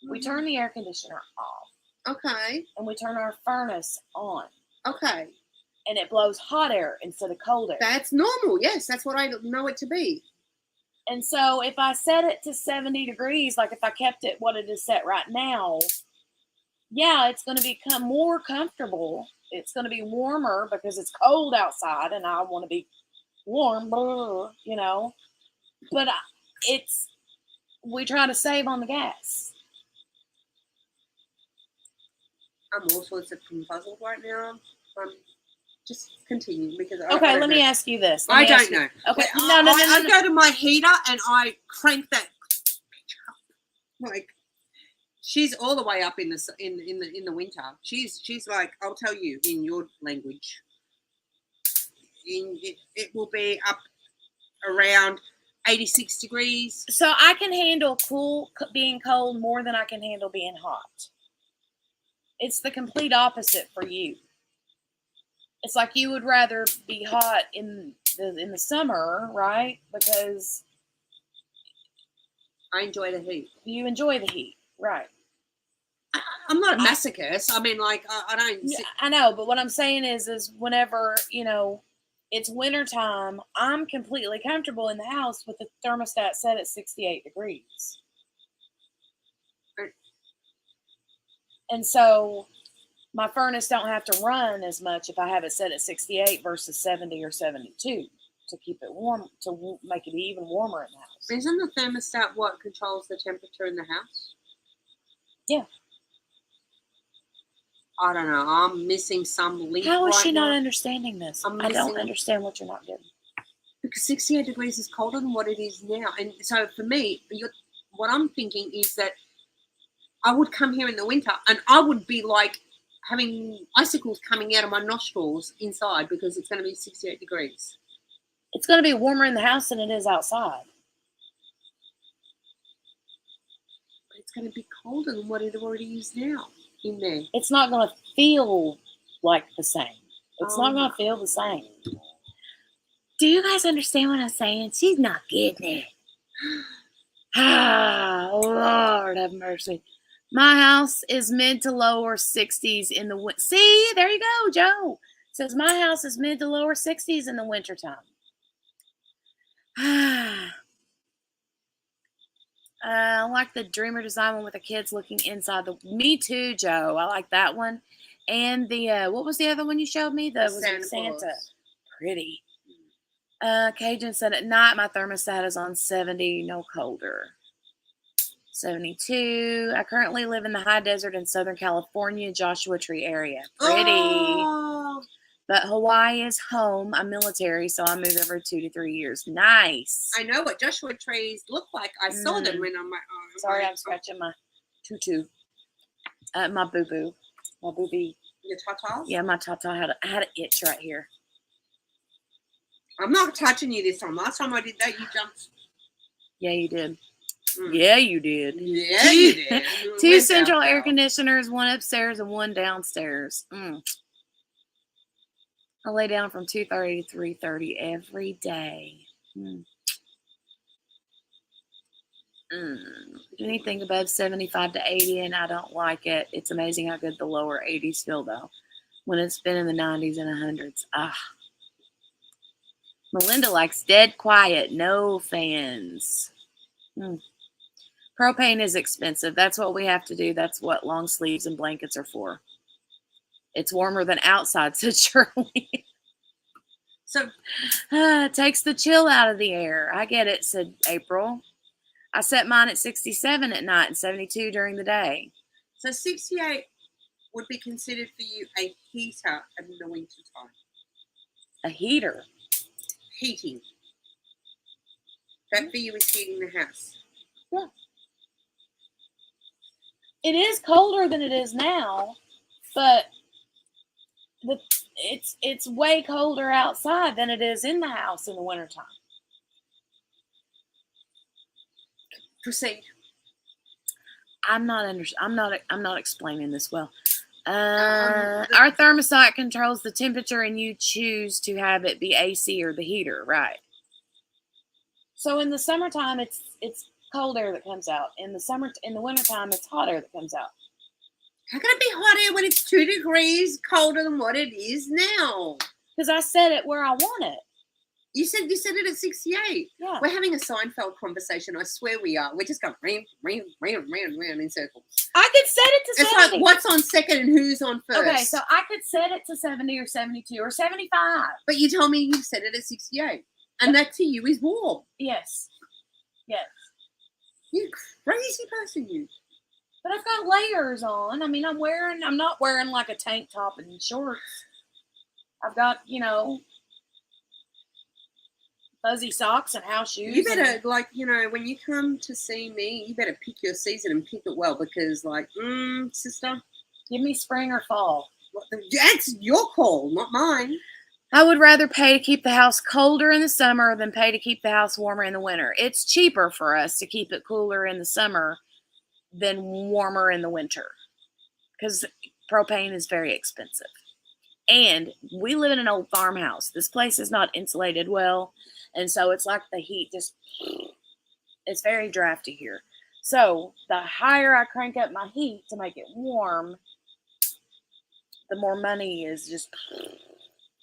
Speaker 1: we turn the air conditioner off.
Speaker 2: Okay.
Speaker 1: And we turn our furnace on.
Speaker 2: Okay.
Speaker 1: And it blows hot air instead of cold air.
Speaker 2: That's normal. Yes, that's what I know it to be.
Speaker 1: And so if I set it to 70 degrees, like if I kept it what it is set right now, yeah, it's going to become more comfortable. It's going to be warmer because it's cold outside and I want to be warm, you know. But we try to save on the gas.
Speaker 2: I'm all sorts of puzzled right now. Just continue because
Speaker 1: okay. Let me ask you this.
Speaker 2: I don't know.
Speaker 1: Okay,
Speaker 2: no. I go to my heater and I crank that. Like, she's all the way up in the winter. She's like, I'll tell you in your language. It will be up around 86 degrees.
Speaker 1: So I can handle being cold more than I can handle being hot. It's the complete opposite for you. It's like you would rather be hot in the summer, right? Because
Speaker 2: I enjoy the heat.
Speaker 1: You enjoy the heat, right?
Speaker 2: I'm not a masochist. I mean, like, I don't.
Speaker 1: Yeah, I know, but what I'm saying is whenever, it's wintertime, I'm completely comfortable in the house with the thermostat set at 68 degrees. And so my furnace don't have to run as much if I have it set at 68 versus 70 or 72 to keep it warm, to make it even warmer in the house.
Speaker 2: Isn't the thermostat what controls the temperature in the house?
Speaker 1: Yeah.
Speaker 2: I don't know. I'm missing some link.
Speaker 1: How is
Speaker 2: right
Speaker 1: she
Speaker 2: now.
Speaker 1: not understanding this? I don't understand what you're not getting.
Speaker 2: Because 68 degrees is colder than what it is now. And so for me, what I'm thinking is that I would come here in the winter and I would be like having icicles coming out of my nostrils inside because it's going to be 68 degrees.
Speaker 1: It's going to be warmer in the house than it is outside.
Speaker 2: But it's going to be colder than what it already is now in there.
Speaker 1: It's not going to feel like the same. It's not going to feel the same. Do you guys understand what I'm saying? She's not getting it. Ah, Lord have mercy. My house is mid to lower 60s in the winter. See, there you go, Joe. Says my house is mid to lower 60s in the wintertime. I like the Dreamer design one with the kids looking inside the. Me too, Joe. I like that one. And the what was the other one you showed me? The was Santa. Pretty. Cajun said at night my thermostat is on 70, no colder. 72. I currently live in the high desert in Southern California, Joshua Tree area. Pretty.
Speaker 2: Oh.
Speaker 1: But Hawaii is home. I'm military, so I move every 2 to 3 years. Nice.
Speaker 2: I know what Joshua trees look like. I saw them when I'm.
Speaker 1: Sorry, I'm scratching my tutu. My boo-boo. My boobie.
Speaker 2: Your tatas?
Speaker 1: Yeah, my tata had an itch right here.
Speaker 2: I'm not touching you this time. Last time I did that, you jumped.
Speaker 1: Yeah, you did. Yeah, you did.
Speaker 2: Yeah, you did.
Speaker 1: Two central air conditioners, one upstairs and one downstairs. I lay down from 2:30 to 3:30 every day. Anything above 75 to 80, and I don't like it. It's amazing how good the lower 80s feel, though, when it's been in the 90s and 100s. Melinda likes dead quiet, no fans. Propane is expensive. That's what we have to do. That's what long sleeves and blankets are for. It's warmer than outside, said Shirley.
Speaker 2: So
Speaker 1: it takes the chill out of the air. I get it, said April. I set mine at 67 at night and 72 during the day.
Speaker 2: So 68 would be considered for you a heater in the winter time?
Speaker 1: A heater?
Speaker 2: Heating. That for you is heating the house.
Speaker 1: Yeah. It is colder than it is now, but it's way colder outside than it is in the house in the wintertime.
Speaker 2: Proceed.
Speaker 1: I'm not explaining this well. Our thermostat controls the temperature, and you choose to have it be AC or the heater, right? So in the summertime, it's cold air that comes out. In the wintertime, it's hot air that comes out.
Speaker 2: How can it be hot air when it's 2 degrees colder than what it is now?
Speaker 1: Because I set it where I want it.
Speaker 2: You said it at 68.
Speaker 1: Yeah.
Speaker 2: We're having a Seinfeld conversation. I swear we are. We're just going round in circles.
Speaker 1: I could set it to 70.
Speaker 2: It's like what's on second and who's on first.
Speaker 1: Okay, so I could set it to 70 or 72 or 75.
Speaker 2: But you told me you set it at 68. And that to you is warm.
Speaker 1: Yes. Yes.
Speaker 2: You crazy person, you.
Speaker 1: But I've got layers on. I mean, I'm not wearing like a tank top and shorts. I've got, fuzzy socks and house shoes.
Speaker 2: You better, when you come to see me, you better pick your season and pick it well because, sister.
Speaker 1: Give me spring or fall.
Speaker 2: That's your call, not mine.
Speaker 1: I would rather pay to keep the house colder in the summer than pay to keep the house warmer in the winter. It's cheaper for us to keep it cooler in the summer than warmer in the winter because propane is very expensive. And we live in an old farmhouse. This place is not insulated well. And so it's like the heat it's very drafty here. So the higher I crank up my heat to make it warm, the more money is just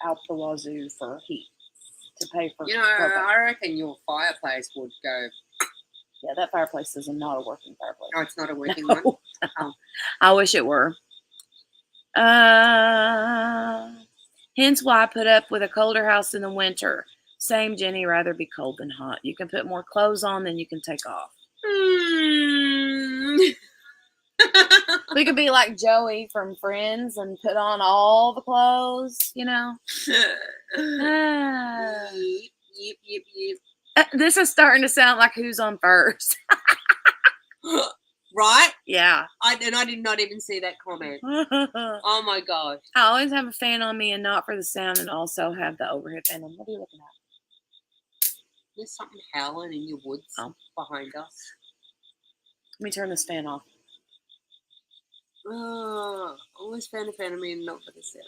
Speaker 1: out the wazoo for heat to pay for.
Speaker 2: propane. I reckon your fireplace would go.
Speaker 1: Yeah, that fireplace is not a working fireplace.
Speaker 2: Oh, it's not a working one? Oh.
Speaker 1: I wish it were. Hence why I put up with a colder house in the winter. Same, Jenny, rather be cold than hot. You can put more clothes on than you can take off. We could be like Joey from Friends and put on all the clothes,
Speaker 2: Yep.
Speaker 1: This is starting to sound like Who's on First.
Speaker 2: Right?
Speaker 1: Yeah.
Speaker 2: I did not even see that comment. Oh my gosh.
Speaker 1: I always have a fan on me and not for the sound, and also have the overhead fan on. What are you looking at?
Speaker 2: There's something howling in your woods behind us.
Speaker 1: Let me turn this fan off.
Speaker 2: Always fan of me and not for the sound.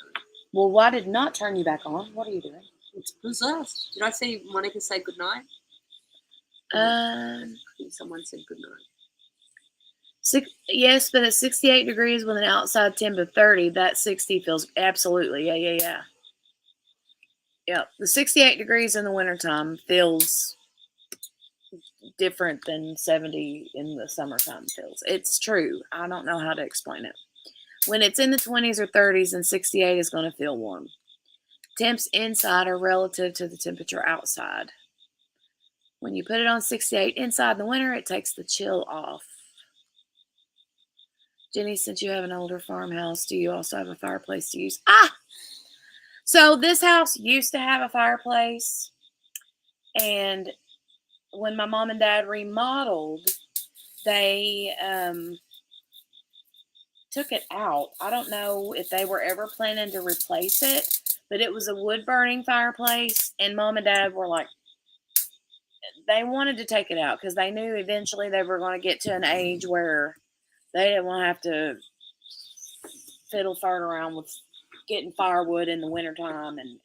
Speaker 1: Well, why did not turn you back on? What are you doing?
Speaker 2: It's possessed. Did I see Monica say goodnight? Someone said goodnight.
Speaker 1: Yes, but at 68 degrees with an outside temp of 30, that 60 feels absolutely. Yeah. Yep. The 68 degrees in the wintertime feels different than 70 in the summertime feels. It's true. I don't know how to explain it. When it's in the 20s or 30s, and 68 is going to feel warm. Temps inside are relative to the temperature outside. When you put it on 68 inside in the winter, it takes the chill off. Jenny, since you have an older farmhouse, do you also have a fireplace to use? So this house used to have a fireplace, and when my mom and dad remodeled, they took it out. I don't know if they were ever planning to replace it, but it was a wood-burning fireplace, and mom and dad were like, they wanted to take it out because they knew eventually they were going to get to an age where they didn't want to have to fiddle-fart around with getting firewood in the wintertime, and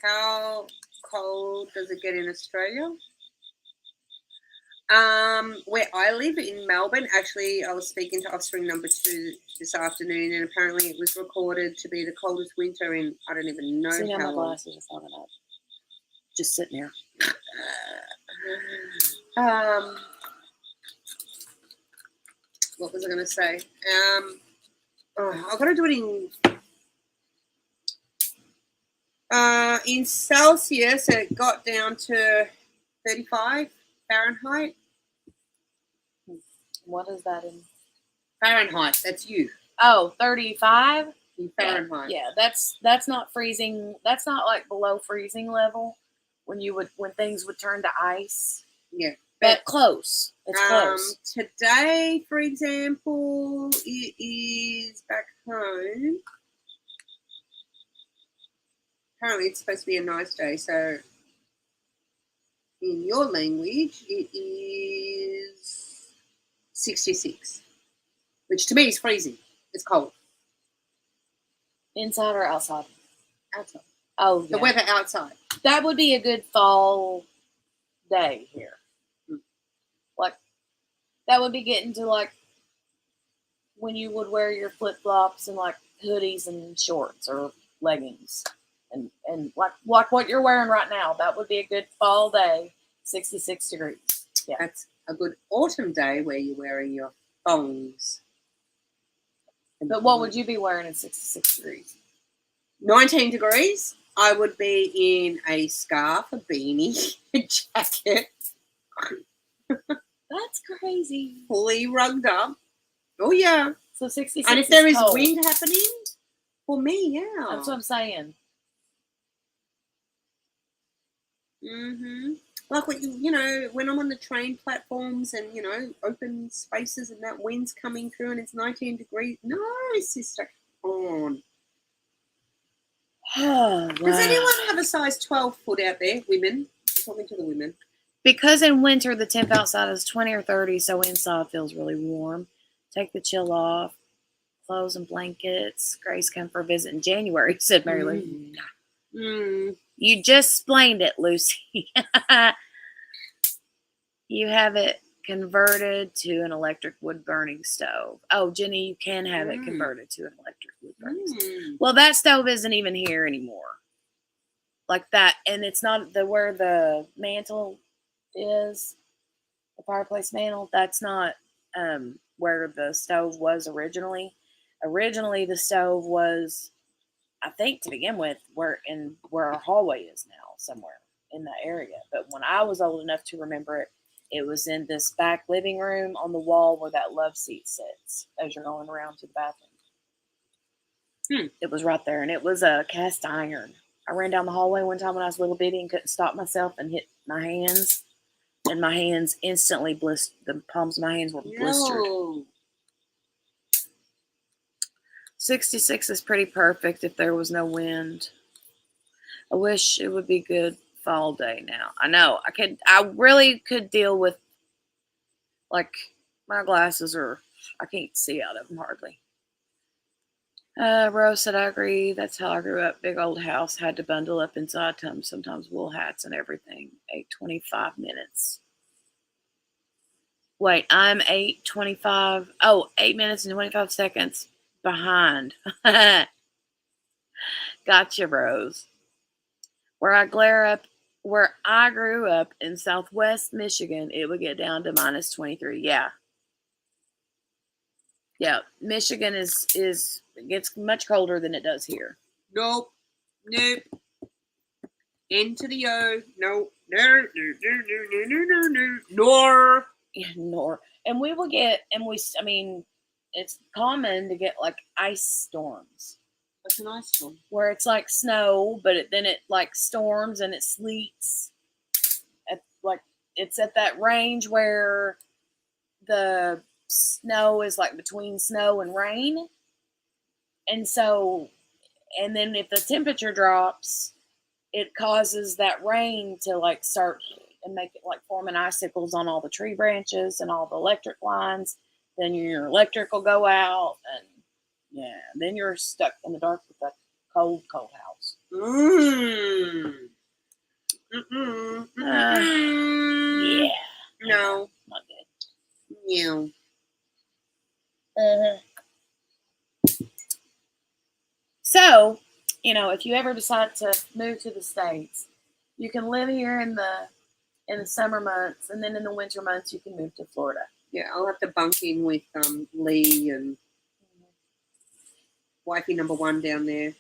Speaker 2: How cold does it get in Australia? Where I live in Melbourne, actually, I was speaking to offspring number 2 this afternoon, and apparently it was recorded to be the coldest winter in, I don't even know
Speaker 1: See,
Speaker 2: how
Speaker 1: my
Speaker 2: long.
Speaker 1: glasses are fogging up. Just sitting there.
Speaker 2: What was I going to say? I've got to do it in Celsius. It got down to 35 Fahrenheit.
Speaker 1: What is that in?
Speaker 2: Fahrenheit. That's you.
Speaker 1: Oh, 35?
Speaker 2: In Fahrenheit.
Speaker 1: Yeah, that's not freezing. That's not like below freezing level when things would turn to ice.
Speaker 2: Yeah.
Speaker 1: But close. It's close.
Speaker 2: Today, for example, it is back home. Apparently, it's supposed to be a nice day. So, in your language, it is 66, which to me is freezing. It's cold.
Speaker 1: Inside or outside?
Speaker 2: Outside.
Speaker 1: Oh,
Speaker 2: the weather outside.
Speaker 1: That would be a good fall day here. Like, that would be getting to like when you would wear your flip flops and like hoodies and shorts or leggings, and like what you're wearing right now. That would be a good fall day. 66 degrees. Yeah,
Speaker 2: that's a good autumn day where you're wearing your thongs.
Speaker 1: But what would you be wearing at 66 degrees?
Speaker 2: 19 degrees. I would be in a scarf, a beanie, a jacket.
Speaker 1: That's crazy.
Speaker 2: Fully rugged up. Oh, yeah.
Speaker 1: So 66
Speaker 2: and if there is
Speaker 1: cold.
Speaker 2: wind happening, for me, yeah.
Speaker 1: That's what I'm saying.
Speaker 2: Mm-hmm. Like when you know, when I'm on the train platforms and, you know, open spaces and that wind's coming through and it's 19 degrees. No, sister, come on.
Speaker 1: Oh, wow.
Speaker 2: Does anyone have a size 12 foot out there, women? I'm talking to the women.
Speaker 1: Because in winter, the temp outside is 20 or 30, so inside feels really warm. Take the chill off. Clothes and blankets. Grace come for a visit in January, said Mary Lou. You just explained it, Lucy. You have it converted to an electric wood-burning stove. Oh, Jenny, you can have it converted to an electric wood-burning stove. Well, that stove isn't even here anymore. Like that, and it's not where the mantle is, the fireplace mantle. That's not where the stove was originally. Originally, the stove was, I think, to begin with, where our hallway is now, somewhere in that area. But when I was old enough to remember it, it was in this back living room on the wall where that love seat sits as you're going around to the bathroom. It was right there, and it was a cast iron. I ran down the hallway one time when I was a little bitty and couldn't stop myself and hit my hands, and my hands instantly blistered. The palms of my hands were blistered. 66 is pretty perfect if there was no wind. I wish it would be good fall day now. I know. I really could deal with, like, my glasses I can't see out of them hardly. Rose said, I agree. That's how I grew up. Big old house. Had to bundle up inside sometimes wool hats and everything. 8:25 minutes. Wait, I'm 8:25. Oh, 8 minutes and 25 seconds behind. Gotcha, Rose. Where I grew up in Southwest Michigan, it would get down to minus 23. Yeah. Yeah, Michigan it gets much colder than it does here.
Speaker 2: Nope. Into the O. No. No. Nor.
Speaker 1: Yeah, nor. And we will get, it's common to get like ice storms.
Speaker 2: What's an ice storm?
Speaker 1: Where it's like snow, but then it like storms and it sleets. It's at that range where the snow is like between snow and rain. And then if the temperature drops, it causes that rain to like start and make it like forming icicles on all the tree branches and all the electric lines. Then your electric will go out, and then you're stuck in the dark with that cold house. Yeah.
Speaker 2: No.
Speaker 1: Not good.
Speaker 2: Yeah.
Speaker 1: So, if you ever decide to move to the States, you can live here in the summer months, and then in the winter months you can move to Florida.
Speaker 2: Yeah, I'll have to bunk in with Lee and wifey number one down there.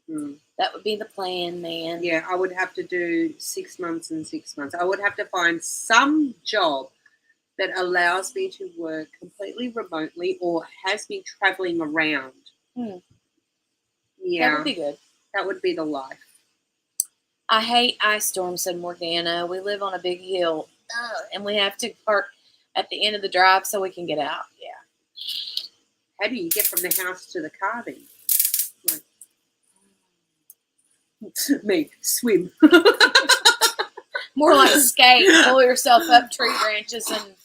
Speaker 1: That would be the plan, man.
Speaker 2: Yeah, I would have to do 6 months and 6 months. I would have to find some job that allows me to work completely remotely or has me traveling around. Yeah.
Speaker 1: That would be good.
Speaker 2: That would be the life.
Speaker 1: I hate ice storms, said Morgana. We live on a big hill, and we have to park at the end of the drive so we can get out. Yeah.
Speaker 2: How do you get from the house to the car then? Me, swim.
Speaker 1: More like skate, pull yourself up tree branches and...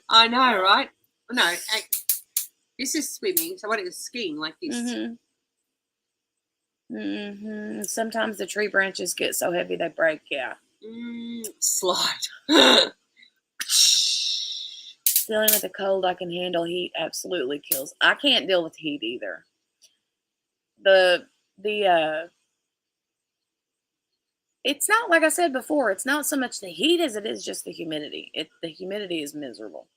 Speaker 2: I know, right? No, this is swimming, so what is skiing like this?
Speaker 1: Sometimes the tree branches get so heavy they break, yeah.
Speaker 2: Slide.
Speaker 1: Dealing with the cold, I can handle. Heat absolutely kills. I can't deal with heat either. It's not, like I said before, it's not so much the heat as it is just the humidity. The humidity is miserable.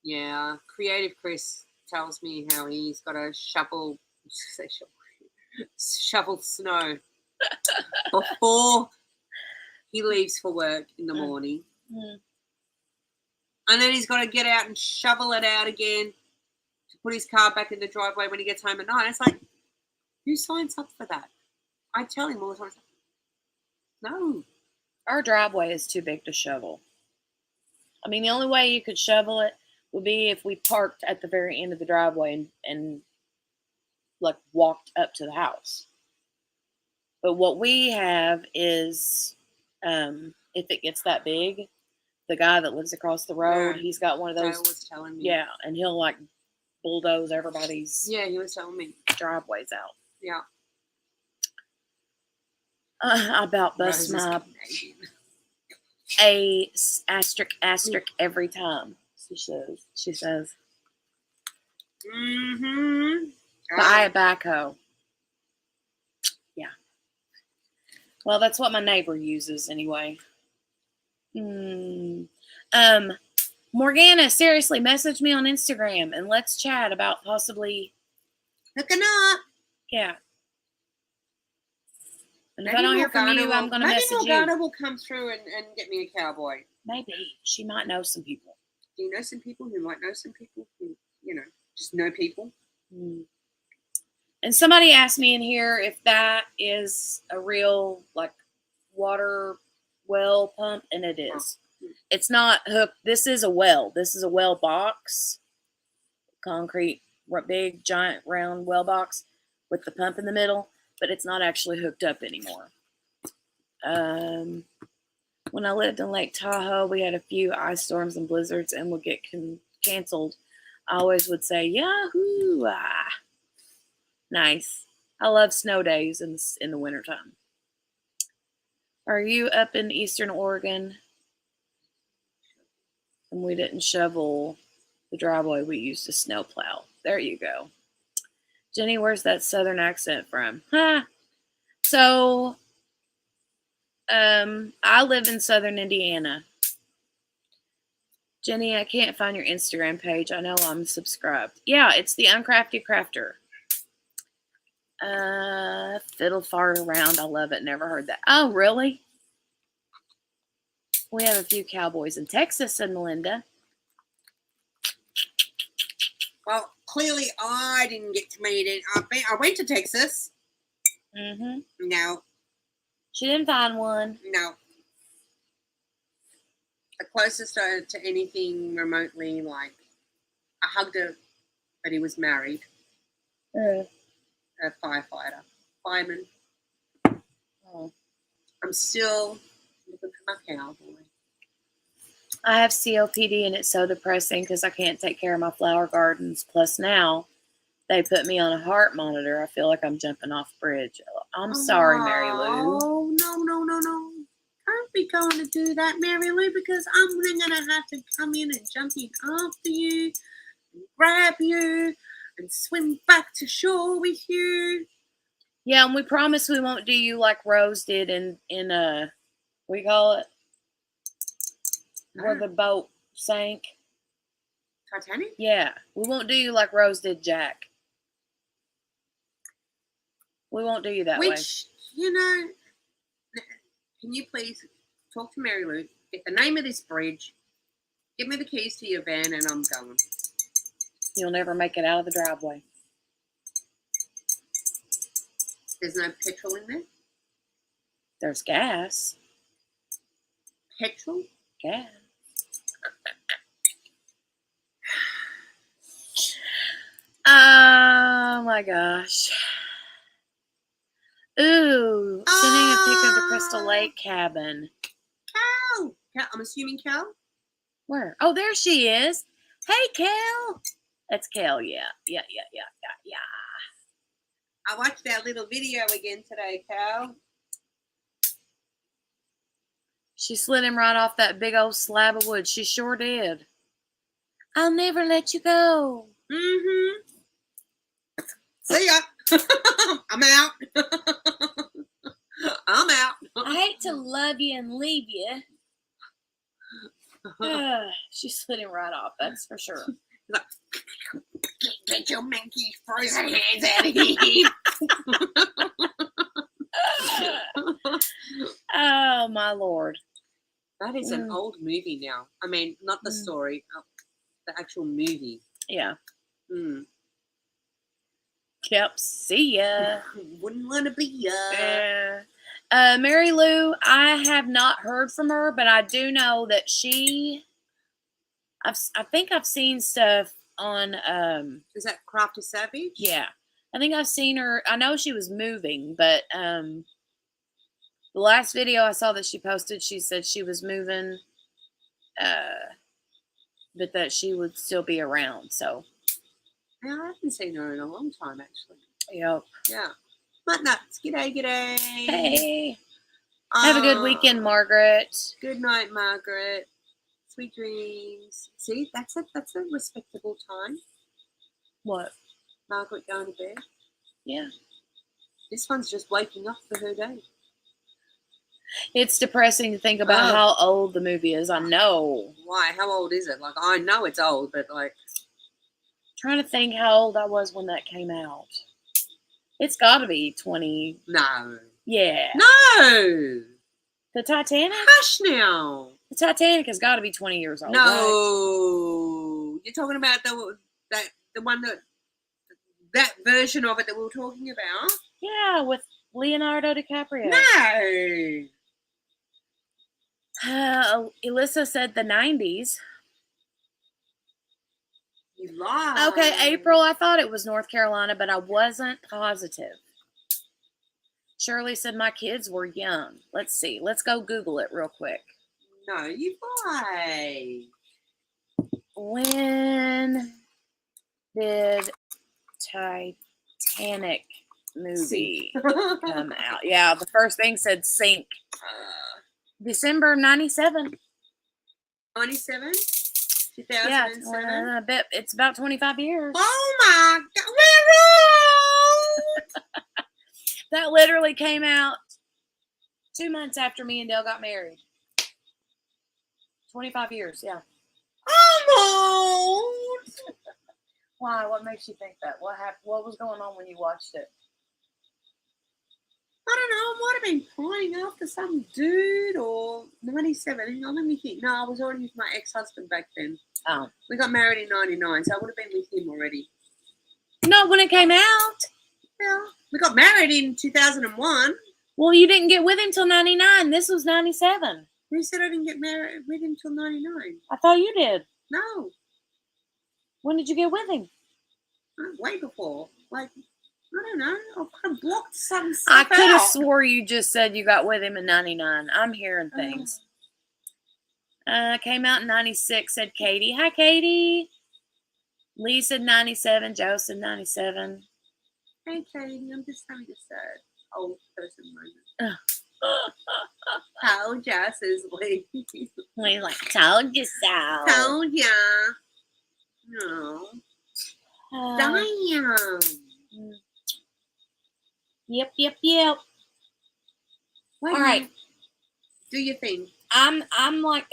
Speaker 2: Yeah, Creative Chris tells me how he's got to shovel snow before he leaves for work in the morning. And then he's got to get out and shovel it out again to put his car back in the driveway when he gets home at night. It's like, who signs up for that? I tell him all the time, no.
Speaker 1: Our driveway is too big to shovel. I mean, the only way you could shovel it would be if we parked at the very end of the driveway and like walked up to the house. But what we have is, if it gets that big, the guy that lives across the road, he's got one of those.
Speaker 2: Joe was telling me.
Speaker 1: Yeah, and he'll like bulldoze everybody's.
Speaker 2: Yeah, he was telling me
Speaker 1: driveways out.
Speaker 2: Yeah.
Speaker 1: I about bust my a asterisk every time. She says. Buy a backhoe. Yeah. Well, that's what my neighbor uses anyway. Morgana, seriously, message me on Instagram and let's chat about possibly
Speaker 2: hooking up.
Speaker 1: Yeah. And if I don't hear from you, I'm going to message you. Maybe
Speaker 2: Morgana will come through and get me a cowboy.
Speaker 1: Maybe. She might know some people.
Speaker 2: Do you know some people who might know some people who, just know people?
Speaker 1: And somebody asked me in here if that is a real, like, water well pump, and it is. It's not hooked. This is a well. This is a well box. Concrete, big, giant, round well box with the pump in the middle, but it's not actually hooked up anymore. When I lived in Lake Tahoe, we had a few ice storms and blizzards and would get canceled. I always would say, Yahoo! Nice. I love snow days in the wintertime. Are you up in Eastern Oregon? And we didn't shovel the driveway. We used a snowplow. There you go. Jenny, where's that southern accent from? So, I live in southern Indiana. Jenny, I can't find your Instagram page. I know I'm subscribed. Yeah, it's the Uncrafty Crafter. Fiddle far around. I love it. Never heard that. Oh, really? We have a few cowboys in Texas, said Melinda.
Speaker 2: Well, clearly I didn't get to meet it. I went to Texas. No.
Speaker 1: She didn't find one.
Speaker 2: No. The closest to anything remotely, like, I hugged a, but he was married. A fireman.
Speaker 1: Oh.
Speaker 2: I'm still looking for my cowboy.
Speaker 1: I have COPD and it's so depressing because I can't take care of my flower gardens. Plus now they put me on a heart monitor. I feel like I'm jumping off a bridge. I'm sorry, Mary Lou.
Speaker 2: Oh, no. Don't be going to do that, Mary Lou, because I'm then going to have to come in and jump in after you and grab you and swim back to shore with you.
Speaker 1: Yeah, and we promise we won't do you like Rose did in what do you call it? Where the boat sank.
Speaker 2: Titanic?
Speaker 1: Yeah, we won't do you like Rose did Jack. We won't do you that way.
Speaker 2: Which, can you please talk to Mary Lou Get the name of this bridge. Give me the keys to your van and I'm going.
Speaker 1: You'll never make it out of the driveway.
Speaker 2: There's no petrol in there?
Speaker 1: There's gas.
Speaker 2: Petrol?
Speaker 1: Gas. Oh my gosh. Ooh, sending a pic of the Crystal Lake cabin.
Speaker 2: Cal! I'm assuming Cal?
Speaker 1: Where? Oh, there she is. Hey, Cal. That's Cal, yeah. Yeah.
Speaker 2: I watched our little video again today, Cal.
Speaker 1: She slid him right off that big old slab of wood. She sure did. I'll never let you go.
Speaker 2: Mm-hmm. See ya. I'm out. I'm out.
Speaker 1: I hate to love you and leave you. She slid him right off, that's for sure.
Speaker 2: Like, get your manky frozen hands out of here.
Speaker 1: Oh, my Lord.
Speaker 2: That is an old movie now. I mean, not the story, the actual movie.
Speaker 1: Yeah.
Speaker 2: Mm.
Speaker 1: Yep. See ya.
Speaker 2: Wouldn't want to be ya.
Speaker 1: Mary Lou, I have not heard from her, but I do know that I think I've seen stuff on.
Speaker 2: Is that Crafty Savage?
Speaker 1: Yeah. I think I've seen her. I know she was moving, but the last video I saw that she posted, she said she was moving, but that she would still be around. So.
Speaker 2: Yeah, I haven't seen her in a long time, actually.
Speaker 1: Yep.
Speaker 2: Yeah. But nuts. G'day.
Speaker 1: Hey. Have a good weekend, Margaret.
Speaker 2: Good night, Margaret. Sweet dreams. See, that's a respectable time.
Speaker 1: What?
Speaker 2: Margaret going to bed.
Speaker 1: Yeah.
Speaker 2: This one's just waking up for her day.
Speaker 1: It's depressing to think about how old the movie is. I know.
Speaker 2: Why? How old is it? Like, I know it's old, but like...
Speaker 1: Trying to think how old I was when that came out. It's got to be 20.
Speaker 2: No.
Speaker 1: Yeah.
Speaker 2: No.
Speaker 1: The Titanic?
Speaker 2: Hush now.
Speaker 1: The Titanic has got to be 20 years old.
Speaker 2: No.
Speaker 1: Right?
Speaker 2: You're talking about the one that version of it that we were talking about?
Speaker 1: Yeah, with Leonardo DiCaprio.
Speaker 2: No.
Speaker 1: Alyssa said the 90s.
Speaker 2: You lied.
Speaker 1: Okay, April, I thought it was North Carolina, but I wasn't positive. Shirley said my kids were young. Let's see. Let's go Google it real quick.
Speaker 2: No, you lied.
Speaker 1: When did Titanic movie come out? Yeah, the first thing said sink. December 97.
Speaker 2: 97? 2007?
Speaker 1: Yeah, I bet it's about 25 years.
Speaker 2: Oh my God, we're wrong!
Speaker 1: That literally came out 2 months after me and Dale got married. 25 years, yeah.
Speaker 2: Almost!
Speaker 1: Why? What makes you think that? What happened? What was going on when you watched it?
Speaker 2: I don't know. I might have been crying after some dude or 97. Hang on, let me think. No, I was already with my ex-husband back then.
Speaker 1: Oh.
Speaker 2: We got married in 99, so I would have been with him already.
Speaker 1: No, when it came out.
Speaker 2: Yeah. We got married in 2001.
Speaker 1: Well, you didn't get with him till 99. This was 97.
Speaker 2: Who said I didn't get married with him till 99?
Speaker 1: I thought you did.
Speaker 2: No.
Speaker 1: When did you get with him?
Speaker 2: Way before. Like, I don't know. I could have blocked some stuff
Speaker 1: I could have
Speaker 2: out.
Speaker 1: swore you just said you got with him in 99. I'm hearing things. Came out in 96, said Katie. Hi, Katie. Lee said 97. Joe said 97.
Speaker 2: Hey, Katie. I'm just having a sad old person moment. Told ya, says Lee.
Speaker 1: Lee's like, told you so.
Speaker 2: Told ya. No. Damn.
Speaker 1: Yep.
Speaker 2: Wait,
Speaker 1: all right.
Speaker 2: Do your thing.
Speaker 1: I'm not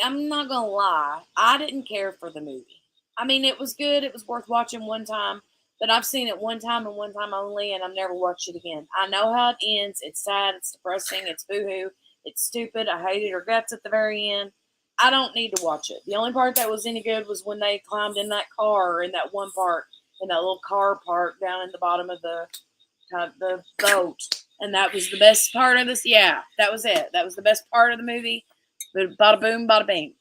Speaker 1: gonna lie. I didn't care for the movie. I mean, it was good. It was worth watching one time, but I've seen it one time and one time only, and I've never watched it again. I know how it ends. It's sad. It's depressing. It's boohoo. It's stupid. I hated her guts at the very end. I don't need to watch it. The only part that was any good was when they climbed in that car in that one part, in that little car park down in the bottom of the boat. And that was the best part of this. Yeah, that was it. That was the best part of the movie. But bada boom, bada bing.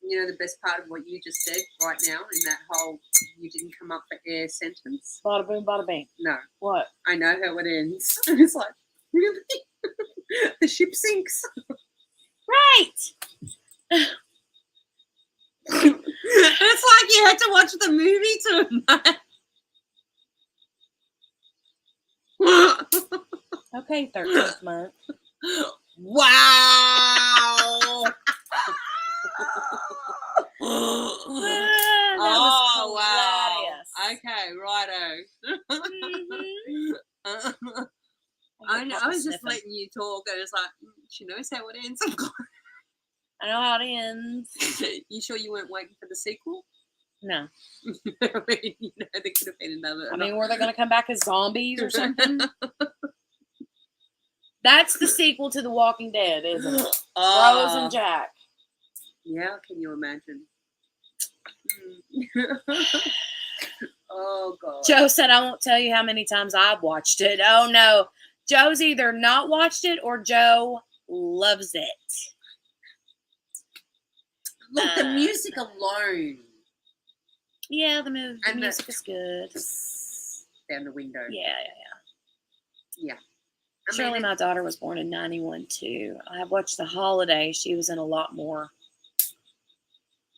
Speaker 2: You know the best part of what you just said right now in that whole you didn't come up for air sentence?
Speaker 1: Bada boom, bada bing.
Speaker 2: No.
Speaker 1: What?
Speaker 2: I know how it ends. And it's like, really? The ship sinks?
Speaker 1: Right.
Speaker 2: It's like you had to watch the movie tonight.
Speaker 1: Okay, 13th month.
Speaker 2: Wow.
Speaker 1: Oh,
Speaker 2: wow. Okay, righto.
Speaker 1: Mm-hmm.
Speaker 2: I was just letting you talk. I was like, she knows how it ends.
Speaker 1: I know how it ends.
Speaker 2: You sure you weren't waiting for the sequel?
Speaker 1: No.
Speaker 2: I mean, you know, there could have been another.
Speaker 1: I mean, were they going to come back as zombies or something? That's the sequel to The Walking Dead, isn't it? Rose and Jack.
Speaker 2: Yeah, can you imagine? Oh, God.
Speaker 1: Joe said, I won't tell you how many times I've watched it. Oh, no. Joe's either not watched it or Joe loves it.
Speaker 2: Look, the music alone.
Speaker 1: Yeah, the music is good.
Speaker 2: Down the window.
Speaker 1: Yeah. Surely my daughter was born in 91, too. I watched The Holiday. She was in a lot more.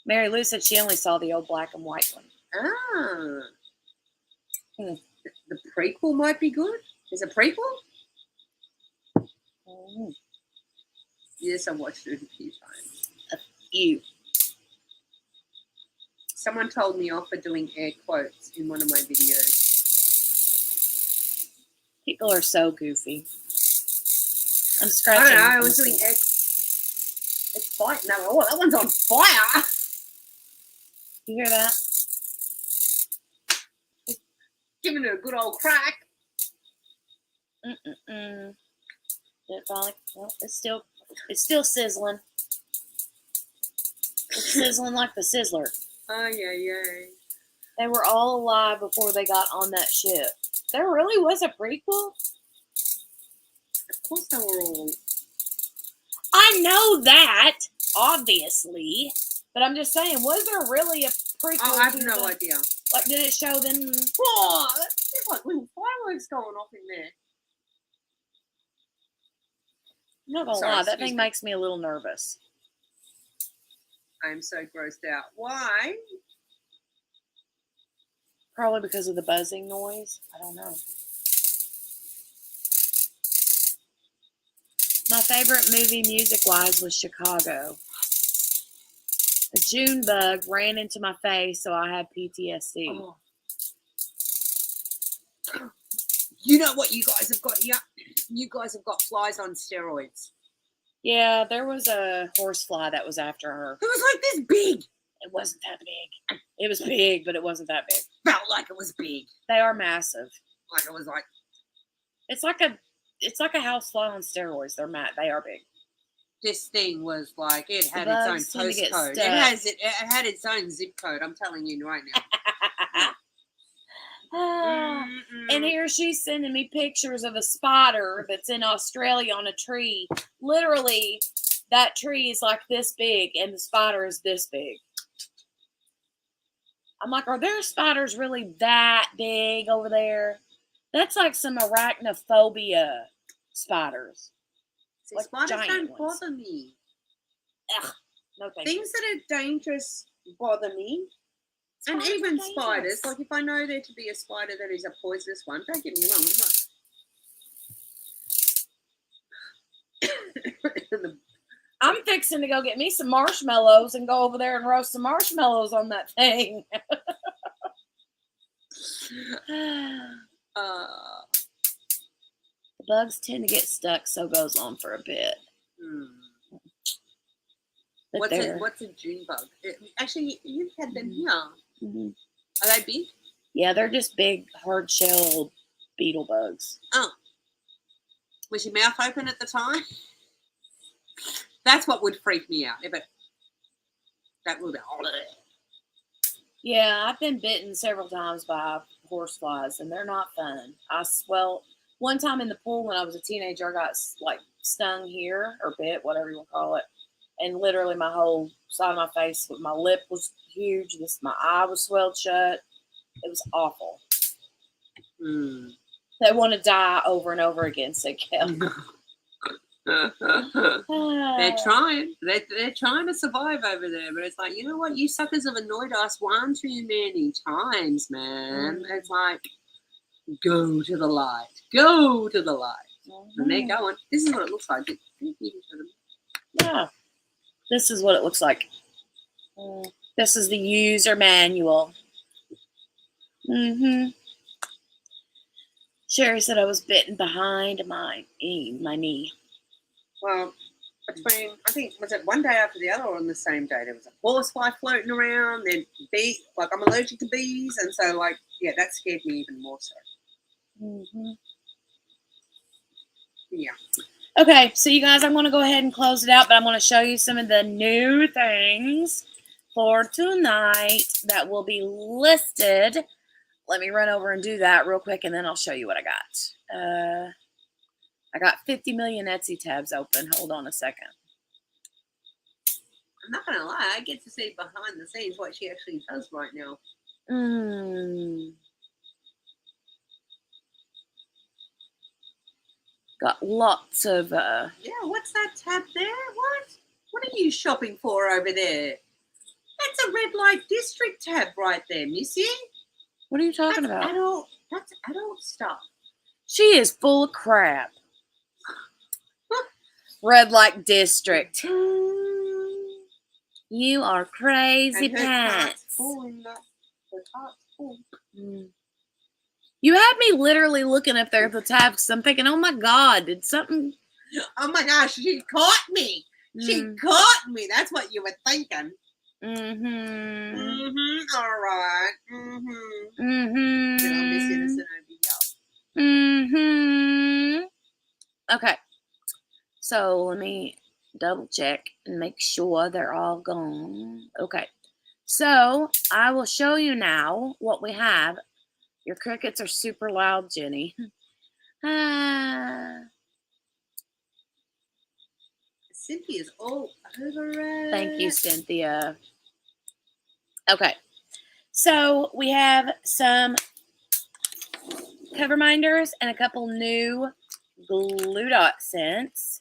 Speaker 1: Mary Lou said she only saw the old black and white one.
Speaker 2: Ah. The prequel might be good. Is a prequel?
Speaker 1: Mm.
Speaker 2: Yes, I watched it a few times.
Speaker 1: A few.
Speaker 2: Someone told me off for doing air quotes in one of my videos.
Speaker 1: People are so goofy. I'm scratching.
Speaker 2: I don't know. I was doing air. It's fire. No, oh, that one's on fire.
Speaker 1: You hear that?
Speaker 2: Giving it a good old crack.
Speaker 1: It finally, well, it's still sizzling. It's sizzling like the sizzler.
Speaker 2: Oh, yeah.
Speaker 1: They were all alive before they got on that ship. There really was a prequel?
Speaker 2: Of course they were all.
Speaker 1: I know that, obviously. But I'm just saying, was there really a prequel?
Speaker 2: Oh, I have no idea.
Speaker 1: Like, did it show them?
Speaker 2: Oh, there's like little fireworks going off in there.
Speaker 1: I'm not gonna lie, that thing makes me a little nervous.
Speaker 2: I'm so grossed out. Why?
Speaker 1: Probably because of the buzzing noise. I don't know. My favorite movie music-wise was Chicago. A June bug ran into my face, so I had PTSD.
Speaker 2: Oh. You know what you guys have got here? You guys have got flies on steroids.
Speaker 1: Yeah, there was a horsefly that was after her.
Speaker 2: It was like this big.
Speaker 1: It wasn't that big. It was big, but it wasn't that big.
Speaker 2: Felt like it was big.
Speaker 1: They are massive.
Speaker 2: Like it was like.
Speaker 1: It's like a housefly on steroids. They are big.
Speaker 2: This thing was like it had its own postcode. It had its own zip code. I'm telling you right now.
Speaker 1: And here she's sending me pictures of a spider that's in Australia on a tree. Literally, that tree is like this big, and the spider is this big. I'm like, are there spiders really that big over there? That's like some arachnophobia spiders.
Speaker 2: See, like spiders don't bother me.
Speaker 1: Ugh, no thank you.
Speaker 2: Things that are dangerous bother me. And even spiders, like if I know there to be a spider that is a poisonous one, don't get me wrong, I'm not.
Speaker 1: I'm fixing to go get me some marshmallows and go over there and roast some marshmallows on that thing. The bugs tend to get stuck, so goes on for a bit.
Speaker 2: What's a June bug? Actually, you've had them here.
Speaker 1: Mm-hmm.
Speaker 2: Are they big?
Speaker 1: Yeah, they're just big, hard-shelled beetle bugs.
Speaker 2: Oh. Was your mouth open at the time? That's what would freak me out. that will be.
Speaker 1: Yeah, I've been bitten several times by horseflies, and they're not fun. One time in the pool when I was a teenager, I got like stung here or bit, whatever you want to call it, and literally my whole side of my face, my lip was huge. My eye was swelled shut. It was awful. They want to die over and over again, said Kel.
Speaker 2: They're trying. They're trying to survive over there, but it's like, you know what? You suckers have annoyed us one too many times, man. It's like, go to the light. Go to the light. And they're going. This is what it looks like.
Speaker 1: Yeah. This is what it looks like. This is the user manual. Sherry said I was bitten behind my knee.
Speaker 2: Well, between, I think, was it one day after the other or on the same day? There was a horsefly floating around, then like I'm allergic to bees, and so like, yeah, that scared me even more so. Yeah.
Speaker 1: Okay, so you guys, I'm going to go ahead and close it out, but I'm going to show you some of the new things for tonight that will be listed. Let me run over and do that real quick, and then I'll show you what I got. I got 50 million Etsy tabs open. Hold on a second.
Speaker 2: I'm not going to lie. I get to see behind the scenes what she actually does right now.
Speaker 1: Got lots of...
Speaker 2: Yeah, what's that tab there? What are you shopping for over there? That's a red light district tab right there, Missy.
Speaker 1: What are you talking about?
Speaker 2: That's adult stuff.
Speaker 1: She is full of crap. Red light district. You are crazy pants. You had me literally looking up there at the tab because I'm thinking, oh my God, did something...
Speaker 2: Oh my gosh, she caught me. She caught me. That's what you were thinking. All right.
Speaker 1: Okay. So let me double check and make sure they're all gone. Okay. So I will show you now what we have. Your crickets are super loud, Jenny.
Speaker 2: Cynthia's all over it.
Speaker 1: Thank you, Cynthia. Okay. So we have some cover minders and a couple new glue dot scents.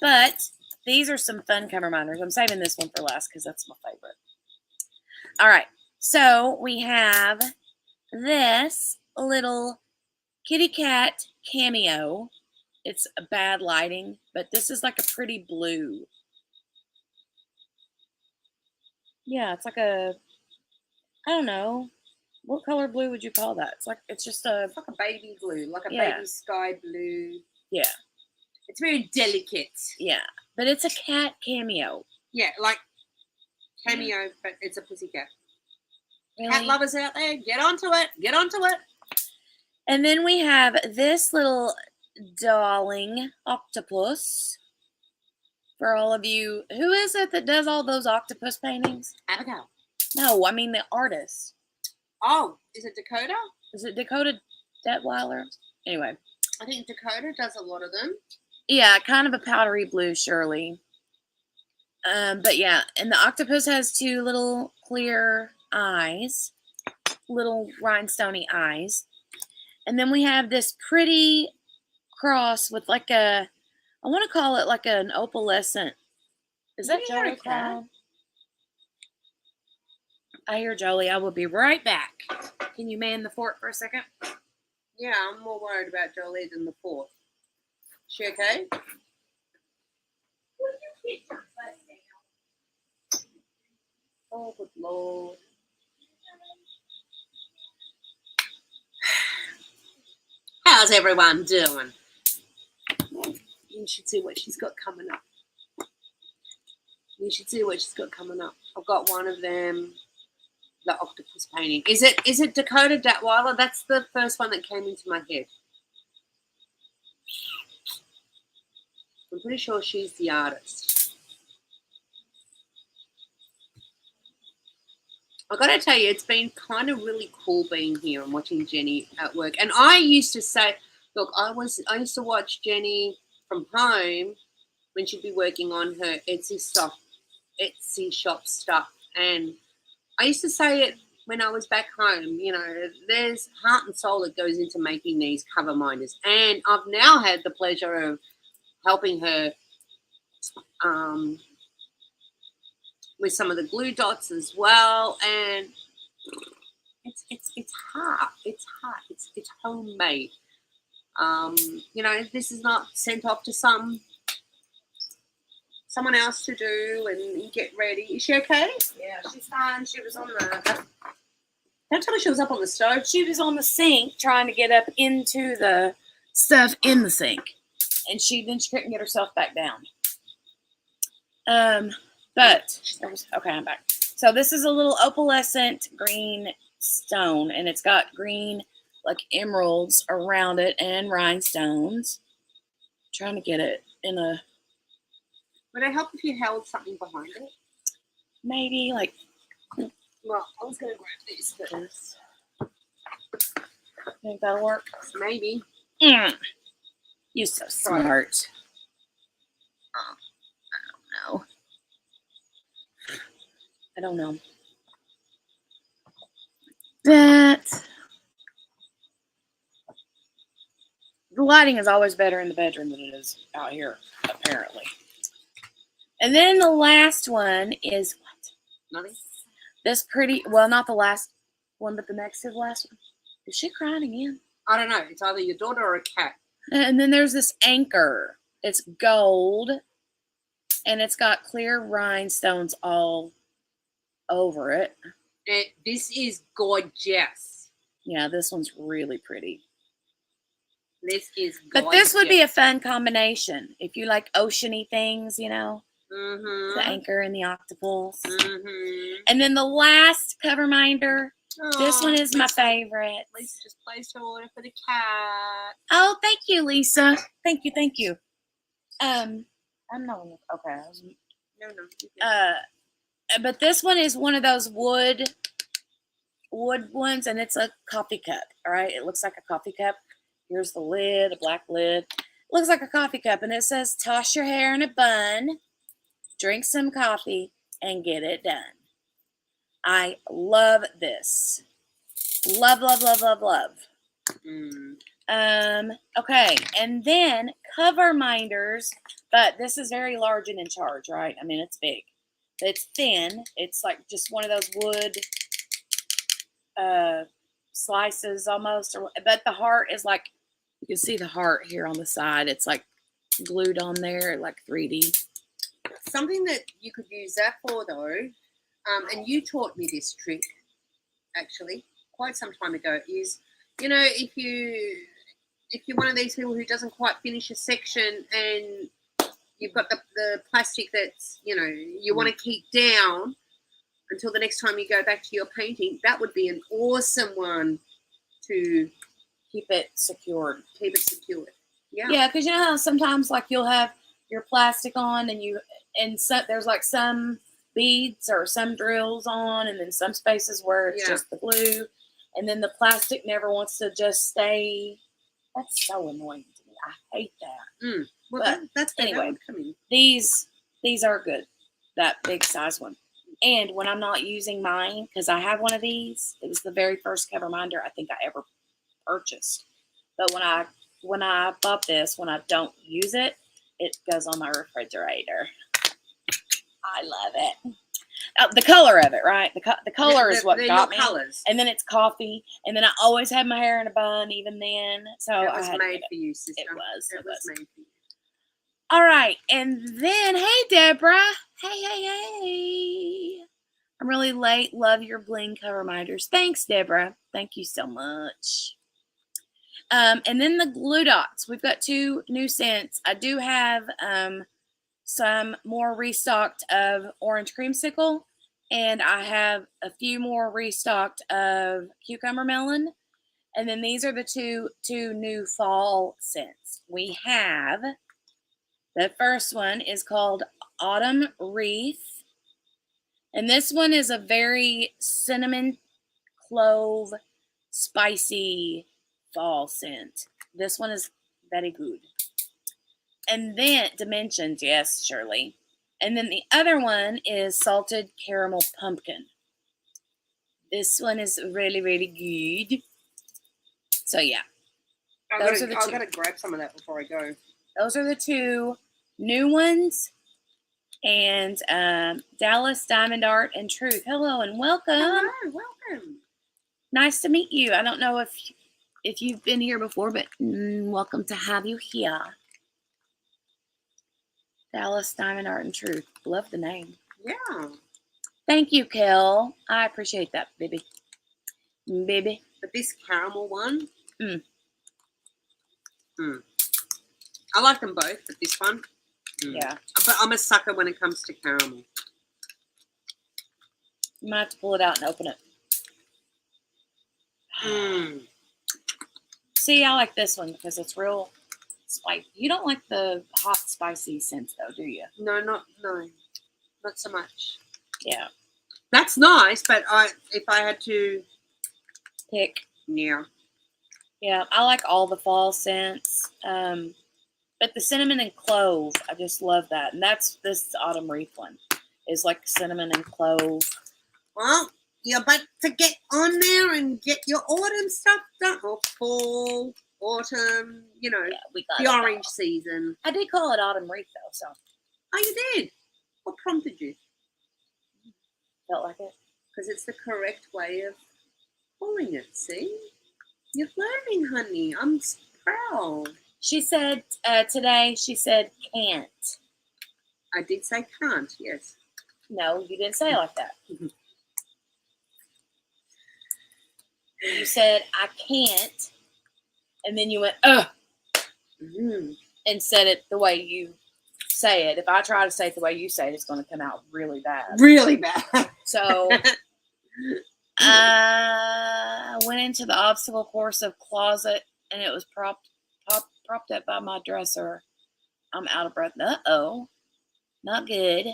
Speaker 1: But these are some fun cover minders. I'm saving this one for last because that's my favorite. All right. So we have this little kitty cat cameo. It's a bad lighting, but this is like a pretty blue. Yeah, it's like a, I don't know. What color blue would you call that? It's just a...
Speaker 2: It's like a baby blue, like a baby sky blue.
Speaker 1: Yeah.
Speaker 2: It's very delicate.
Speaker 1: Yeah, but it's a cat cameo.
Speaker 2: Yeah, like cameo, but it's a pussycat.
Speaker 1: Really?
Speaker 2: Cat lovers out there, get onto it. Get onto it.
Speaker 1: And then we have this little darling octopus. For all of you, who is it that does all those octopus paintings?
Speaker 2: Abigail.
Speaker 1: No, I mean the artist.
Speaker 2: Oh, is it Dakota?
Speaker 1: Is it Dakota Detweiler? Anyway.
Speaker 2: I think Dakota does a lot of them.
Speaker 1: Yeah, kind of a powdery blue, Shirley. But yeah, and the octopus has two little clear eyes. Little rhinestoney eyes. And then we have this pretty cross with like a, I want to call it like an opalescent. Is that Jolie crying? I hear Jolie. I will be right back. Can you man the fort for a second?
Speaker 2: Yeah, I'm more worried about Jolie than the fort. She okay? Oh, good Lord. How's everyone doing? You should see what she's got coming up. You should see what she's got coming up. I've got one of them, the octopus painting. Is it Dakota Detweiler? That's the first one that came into my head. I'm pretty sure she's the artist. I got to tell you, it's been kind of really cool being here and watching Jenny at work. And I used to say, look, I used to watch Jenny from home when she'd be working on her Etsy shop stuff. And I used to say it when I was back home, you know, there's heart and soul that goes into making these cover minders. And I've now had the pleasure of helping her with some of the glue dots as well. And it's hard. It's homemade. You know, this is not sent off to someone else to do and get ready. Is she okay?
Speaker 1: Yeah, she's fine. She was on the...
Speaker 2: Don't tell me she was up on the stove.
Speaker 1: She was on the sink trying to get up into the stuff in the sink. And she couldn't get herself back down. But okay, I'm back. So this is a little opalescent green stone, and it's got green like emeralds around it and rhinestones. I'm trying to get it in a...
Speaker 2: Would it help if you held something behind it?
Speaker 1: Maybe like...
Speaker 2: Well, I was going to grab these first.
Speaker 1: Think that'll work?
Speaker 2: Maybe.
Speaker 1: You're so smart. I don't know. But the lighting is always better in the bedroom than it is out here, apparently. And then the last one is what?
Speaker 2: Nothing?
Speaker 1: This pretty, well, not the last one, but the next to the last one. Is she crying again?
Speaker 2: I don't know. It's either your daughter or a cat.
Speaker 1: And then there's this anchor. It's gold. And it's got clear rhinestones all over it.
Speaker 2: This is gorgeous.
Speaker 1: Yeah, this one's really pretty.
Speaker 2: This is gorgeous.
Speaker 1: But this would be a fun combination. If you like oceany things, you know.
Speaker 2: Mm-hmm.
Speaker 1: The anchor and the octopus.
Speaker 2: Mm-hmm.
Speaker 1: And then the last cover minder. This one is my favorite.
Speaker 2: Lisa just placed her order for the cat.
Speaker 1: Oh, thank you, Lisa. Thank you. I'm not okay.
Speaker 2: No.
Speaker 1: But this one is one of those wood ones, and it's a coffee cup. All right, it looks like a coffee cup. Here's the lid, a black lid. Looks like a coffee cup, and it says, "Toss your hair in a bun, drink some coffee, and get it done." I love this. Love. Okay, and then cover minders, but this is very large and in charge, right? I mean, it's big. It's thin. It's like just one of those wood slices almost. But the heart is like, you can see the heart here on the side. It's like glued on there, like 3D.
Speaker 2: Something that you could use that for, though, and you taught me this trick, actually, quite some time ago, is, you know, if you're one of these people who doesn't quite finish a section and you've got the plastic that's, you know, you want to keep down until the next time you go back to your painting, that would be an awesome one to
Speaker 1: keep it secured.
Speaker 2: Yeah.
Speaker 1: Yeah, because you know how sometimes like you'll have your plastic on and there's like some beads or some drills on, and then some spaces where it's just the glue, and then the plastic never wants to just stay. That's so annoying to me. I hate that.
Speaker 2: Well,
Speaker 1: but
Speaker 2: that's
Speaker 1: anyway. These are good. That big size one. And when I'm not using mine, because I have one of these, it was the very first cover minder I think I ever purchased. But when I bought this, when I don't use it, it goes on my refrigerator. I love it. The color of it, right? The color is what got me.
Speaker 2: Colors.
Speaker 1: And then it's coffee. And then I always had my hair in a bun even then. So
Speaker 2: it was made for you, sister.
Speaker 1: It was
Speaker 2: made for you.
Speaker 1: All right. And then, hey, Deborah. Hey. I'm really late. Love your bling cover minders. Thanks, Deborah. Thank you so much. And then the glue dots. We've got 2 new scents. I do have some more restocked of orange creamsicle, and I have a few more restocked of cucumber melon. And then these are the two new fall scents. We have, the first one is called Autumn Wreath, And this one is a very cinnamon, clove, spicy fall scent. This one is very good. And then Dimensions, yes, Shirley. And then the other one is salted caramel pumpkin. This one is really, really good. So yeah,
Speaker 2: I've got to grab some of that before I go.
Speaker 1: Those are the two new ones. And Dallas, Diamond Art, and Truth. Hello and welcome.
Speaker 2: Hello, welcome.
Speaker 1: Nice to meet you. I don't know if you've been here before, but welcome to have you here. Dallas, Diamond Art, and Truth. Love the name.
Speaker 2: Yeah.
Speaker 1: Thank you, Kel. I appreciate that, baby. Baby.
Speaker 2: But this caramel one. I like them both, but this one.
Speaker 1: Yeah.
Speaker 2: But I'm a sucker when it comes to caramel.
Speaker 1: You might have to pull it out and open it. See, I like this one because it's real spicy. You don't like the hot, spicy scents, though, do you?
Speaker 2: No, not so much.
Speaker 1: Yeah.
Speaker 2: That's nice, but if I had to
Speaker 1: pick.
Speaker 2: Yeah.
Speaker 1: Yeah, I like all the fall scents. But the cinnamon and clove, I just love that. And that's this autumn wreath one. Is like cinnamon and clove.
Speaker 2: Well, you're about to get on there and get your autumn stuff done. Or fall, autumn, we got the orange season.
Speaker 1: I did call it autumn wreath, though, so.
Speaker 2: Oh, you did? What prompted you?
Speaker 1: Felt like it.
Speaker 2: Because it's the correct way of calling it, see? You're learning, honey. I'm proud.
Speaker 1: She said today, she said can't.
Speaker 2: I did say can't, yes.
Speaker 1: No, you didn't say it like that. You said, I can't. And then you went, ugh. And said it the way you say it. If I try to say it the way you say it, it's going to come out really bad.
Speaker 2: Really bad.
Speaker 1: So I went into the obstacle course of closet, and it was propped up by my dresser. I'm out of breath. Uh-oh. Not good.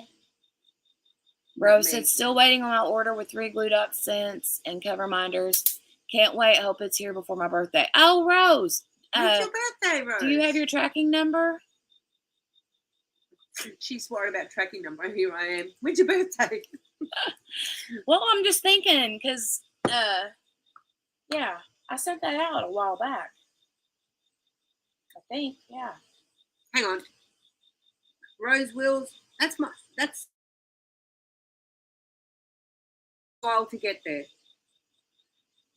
Speaker 1: Rose said, still waiting on my order with 3 glue dot scents and cover minders. Can't wait. Hope it's here before my birthday. Oh, Rose.
Speaker 2: When's your birthday, Rose?
Speaker 1: Do you have your tracking number?
Speaker 2: She's worried about tracking number. Here I am. When's your birthday?
Speaker 1: Well, I'm just thinking because, yeah, I sent that out a while back. I think, yeah.
Speaker 2: Hang on. Rose Wills. That's a while to get there.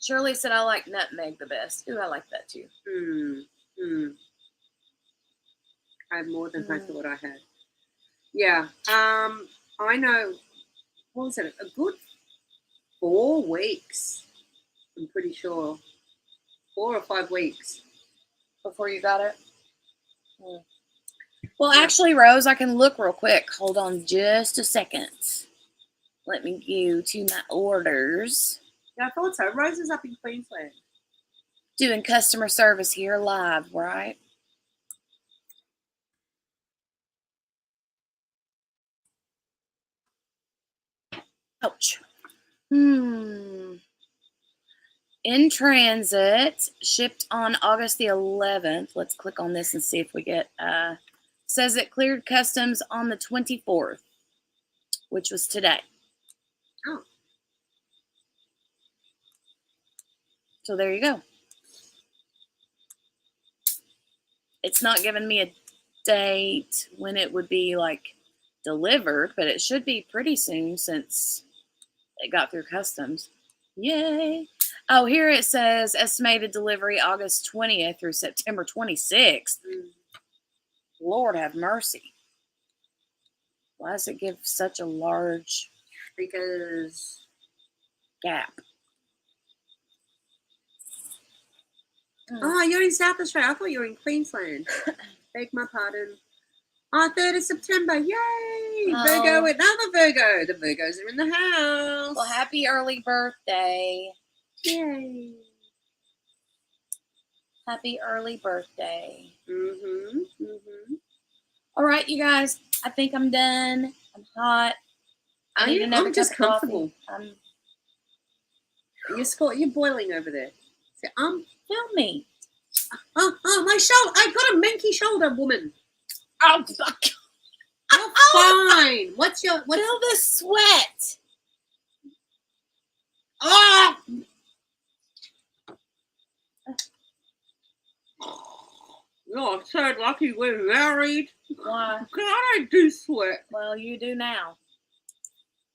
Speaker 1: Shirley said I like nutmeg the best. Ooh, I like that too.
Speaker 2: I have more than I thought I had. Yeah. I know. What was it? A good 4 weeks. I'm pretty sure. 4 or 5 weeks.
Speaker 1: Before you got it? Well, actually, Rose, I can look real quick. Hold on just a second. Let me go to my orders.
Speaker 2: Yeah, I thought so. Rose is up in Queensland.
Speaker 1: Doing customer service here live, right? Ouch. In transit, shipped on August the 11th. Let's click on this and see if we get, says it cleared customs on the 24th, which was today.
Speaker 2: Oh.
Speaker 1: So there you go. It's not giving me a date when it would be like delivered, but it should be pretty soon since it got through customs. Yay. Oh, here it says estimated delivery August 20th through September 26th. Lord have mercy. Why does it give such a large gap?
Speaker 2: Oh, you're in South Australia. I thought you were in Queensland. Beg my pardon. Oh, 3rd of September. Yay! Oh. Virgo, another Virgo. The Virgos are in the house.
Speaker 1: Well, happy early birthday.
Speaker 2: Yay.
Speaker 1: Happy early birthday. All right, you guys. I think I'm done. I'm hot. I need another
Speaker 2: I'm just
Speaker 1: cup of
Speaker 2: comfortable.
Speaker 1: coffee.
Speaker 2: You're boiling over there. So,
Speaker 1: film me.
Speaker 2: Oh, my shoulder. I've got a manky shoulder, woman.
Speaker 1: Oh,
Speaker 2: You're fine. What's
Speaker 1: feel the sweat.
Speaker 2: Oh! You're so lucky we're married.
Speaker 1: Why?
Speaker 2: Because I don't do sweat.
Speaker 1: Well, you do now.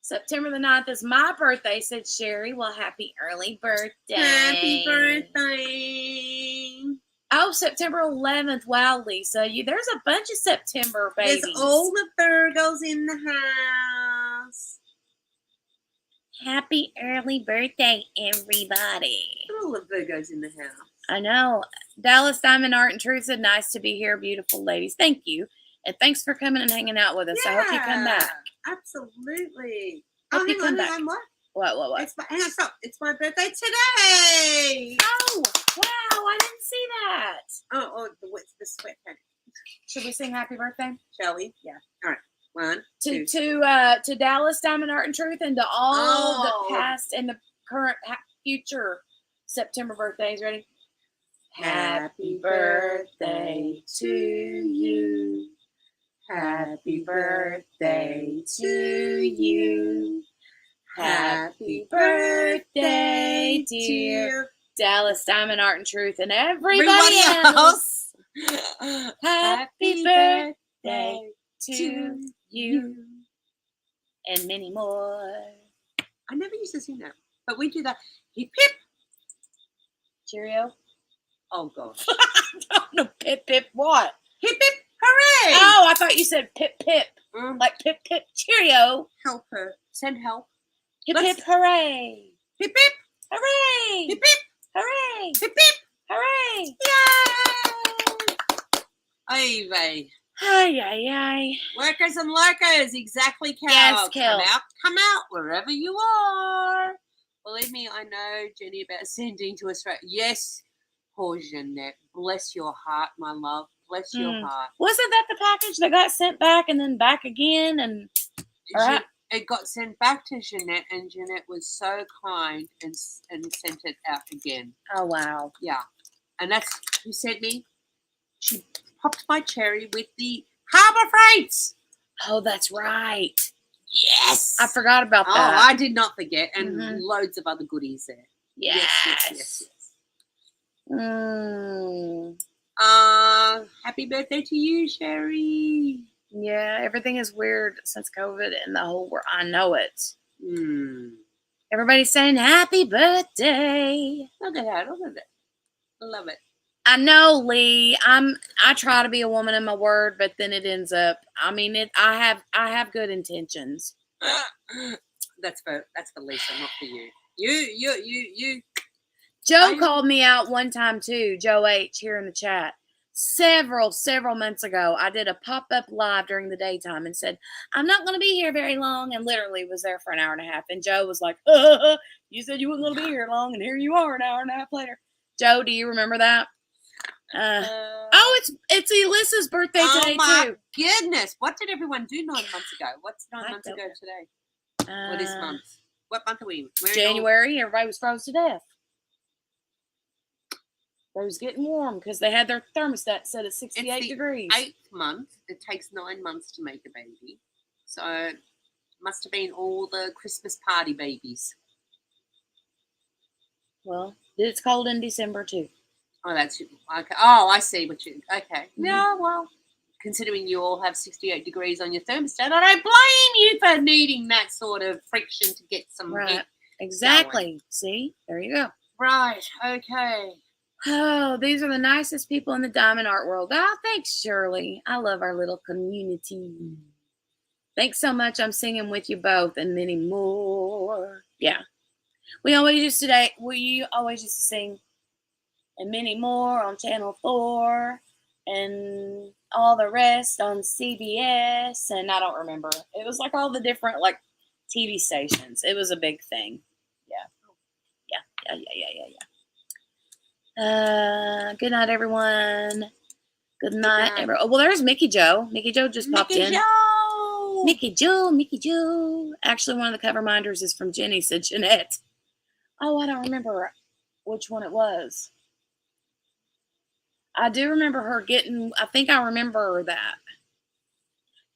Speaker 1: September the 9th is my birthday, said Sherry. Well, happy early birthday.
Speaker 2: Happy birthday.
Speaker 1: Oh, September 11th. Wow, Lisa. There's a bunch of September babies.
Speaker 2: There's all the Virgos in the house.
Speaker 1: Happy early birthday, everybody.
Speaker 2: All the Virgos in the house.
Speaker 1: I know. Dallas Diamond Art and Truth said, nice to be here, beautiful ladies. Thank you. And thanks for coming and hanging out with us.
Speaker 2: Yeah,
Speaker 1: I hope you come back.
Speaker 2: Absolutely.
Speaker 1: Hope you come back. What?
Speaker 2: Hang on, stop. It's my birthday today.
Speaker 1: Oh, wow. I didn't see that.
Speaker 2: Oh, the sweat.
Speaker 1: Should we sing happy birthday?
Speaker 2: Shall we?
Speaker 1: Yeah.
Speaker 2: All right. 1, 2.
Speaker 1: To Dallas Diamond Art and Truth and to all the past and the current future September birthdays. Ready? Happy birthday to you. Happy birthday to you. Happy birthday, dear Dallas Diamond Art and Truth and everybody else. Happy birthday to you. And many more.
Speaker 2: I never used to sing that, but we do that. Hip hip.
Speaker 1: Cheerio.
Speaker 2: Oh gosh.
Speaker 1: No, pip pip what?
Speaker 2: Hip hip hooray!
Speaker 1: Oh, I thought you said pip pip. Like pip pip cheerio.
Speaker 2: Help her. Send help.
Speaker 1: Hip hip hooray.
Speaker 2: Hip hip
Speaker 1: hooray.
Speaker 2: hip hip
Speaker 1: Hooray.
Speaker 2: hip hip
Speaker 1: Hooray.
Speaker 2: Yay! Ay vey.
Speaker 1: Ay.
Speaker 2: Workers and lurkers, exactly, Cal.
Speaker 1: Yes, Cal.
Speaker 2: Come out wherever you are. Believe me, I know, Jenny, about sending to Australia. Yes, poor Jeanette. Bless your heart, my love. Bless your heart.
Speaker 1: Wasn't that the package that got sent back and then back again? And
Speaker 2: it got sent back to Jeanette, and Jeanette was so kind and sent it out again.
Speaker 1: Oh, wow.
Speaker 2: Yeah. And that's who sent me. She popped my cherry with the Harbour Freights.
Speaker 1: Oh, that's right.
Speaker 2: Yes.
Speaker 1: I forgot about that.
Speaker 2: Oh, I did not forget. And loads of other goodies there.
Speaker 1: Yes.
Speaker 2: Happy birthday to you, Sherry.
Speaker 1: Yeah, everything is weird since COVID and the whole world. I know it. Everybody's saying happy birthday.
Speaker 2: Look at that. I love it.
Speaker 1: I know, Lee. I try to be a woman in my word, but then it ends up. I mean, I have good intentions.
Speaker 2: That's for Lisa, not for you. You.
Speaker 1: Joe called me out one time too. Joe H here in the chat. Several months ago, I did a pop-up live during the daytime and said, I'm not going to be here very long, and literally was there for an hour and a half. And Joe was like, you said you weren't going to be here long, and here you are an hour and a half later. Joe, do you remember that? It's Alyssa's birthday today, too.
Speaker 2: Oh, my goodness. What did everyone do 9 months ago? What's 9 months ago today? Or this month? What month are we in?
Speaker 1: January. Everybody was froze to death. They was getting warm because they had their thermostat set at 68 degrees.
Speaker 2: 8th month. It takes 9 months to make a baby. So it must have been all the Christmas party babies.
Speaker 1: Well, it's cold in December, too.
Speaker 2: Oh, that's okay. Oh, I see what you. Okay. No, well, considering you all have 68 degrees on your thermostat, I don't blame you for needing that sort of friction to get some heat.
Speaker 1: Exactly.
Speaker 2: Going.
Speaker 1: See, there you go.
Speaker 2: Right. Okay.
Speaker 1: Oh, these are the nicest people in the diamond art world. Oh, thanks, Shirley. I love our little community. Thanks so much. I'm singing with you both and many more. Yeah. We always used to sing and many more on Channel 4 and all the rest on CBS. And I don't remember. It was like all the different like TV stations. It was a big thing. Yeah. Good night, everyone. Good night, everyone. Oh, well, there's Mickey Joe. Mickey Joe just popped in.
Speaker 2: Joe!
Speaker 1: Mickey Jewel, Mickey Jewel. Actually, one of the cover minders is from Jenny, said Jeanette. Oh, I don't remember which one it was. I do remember her getting, I think I remember that.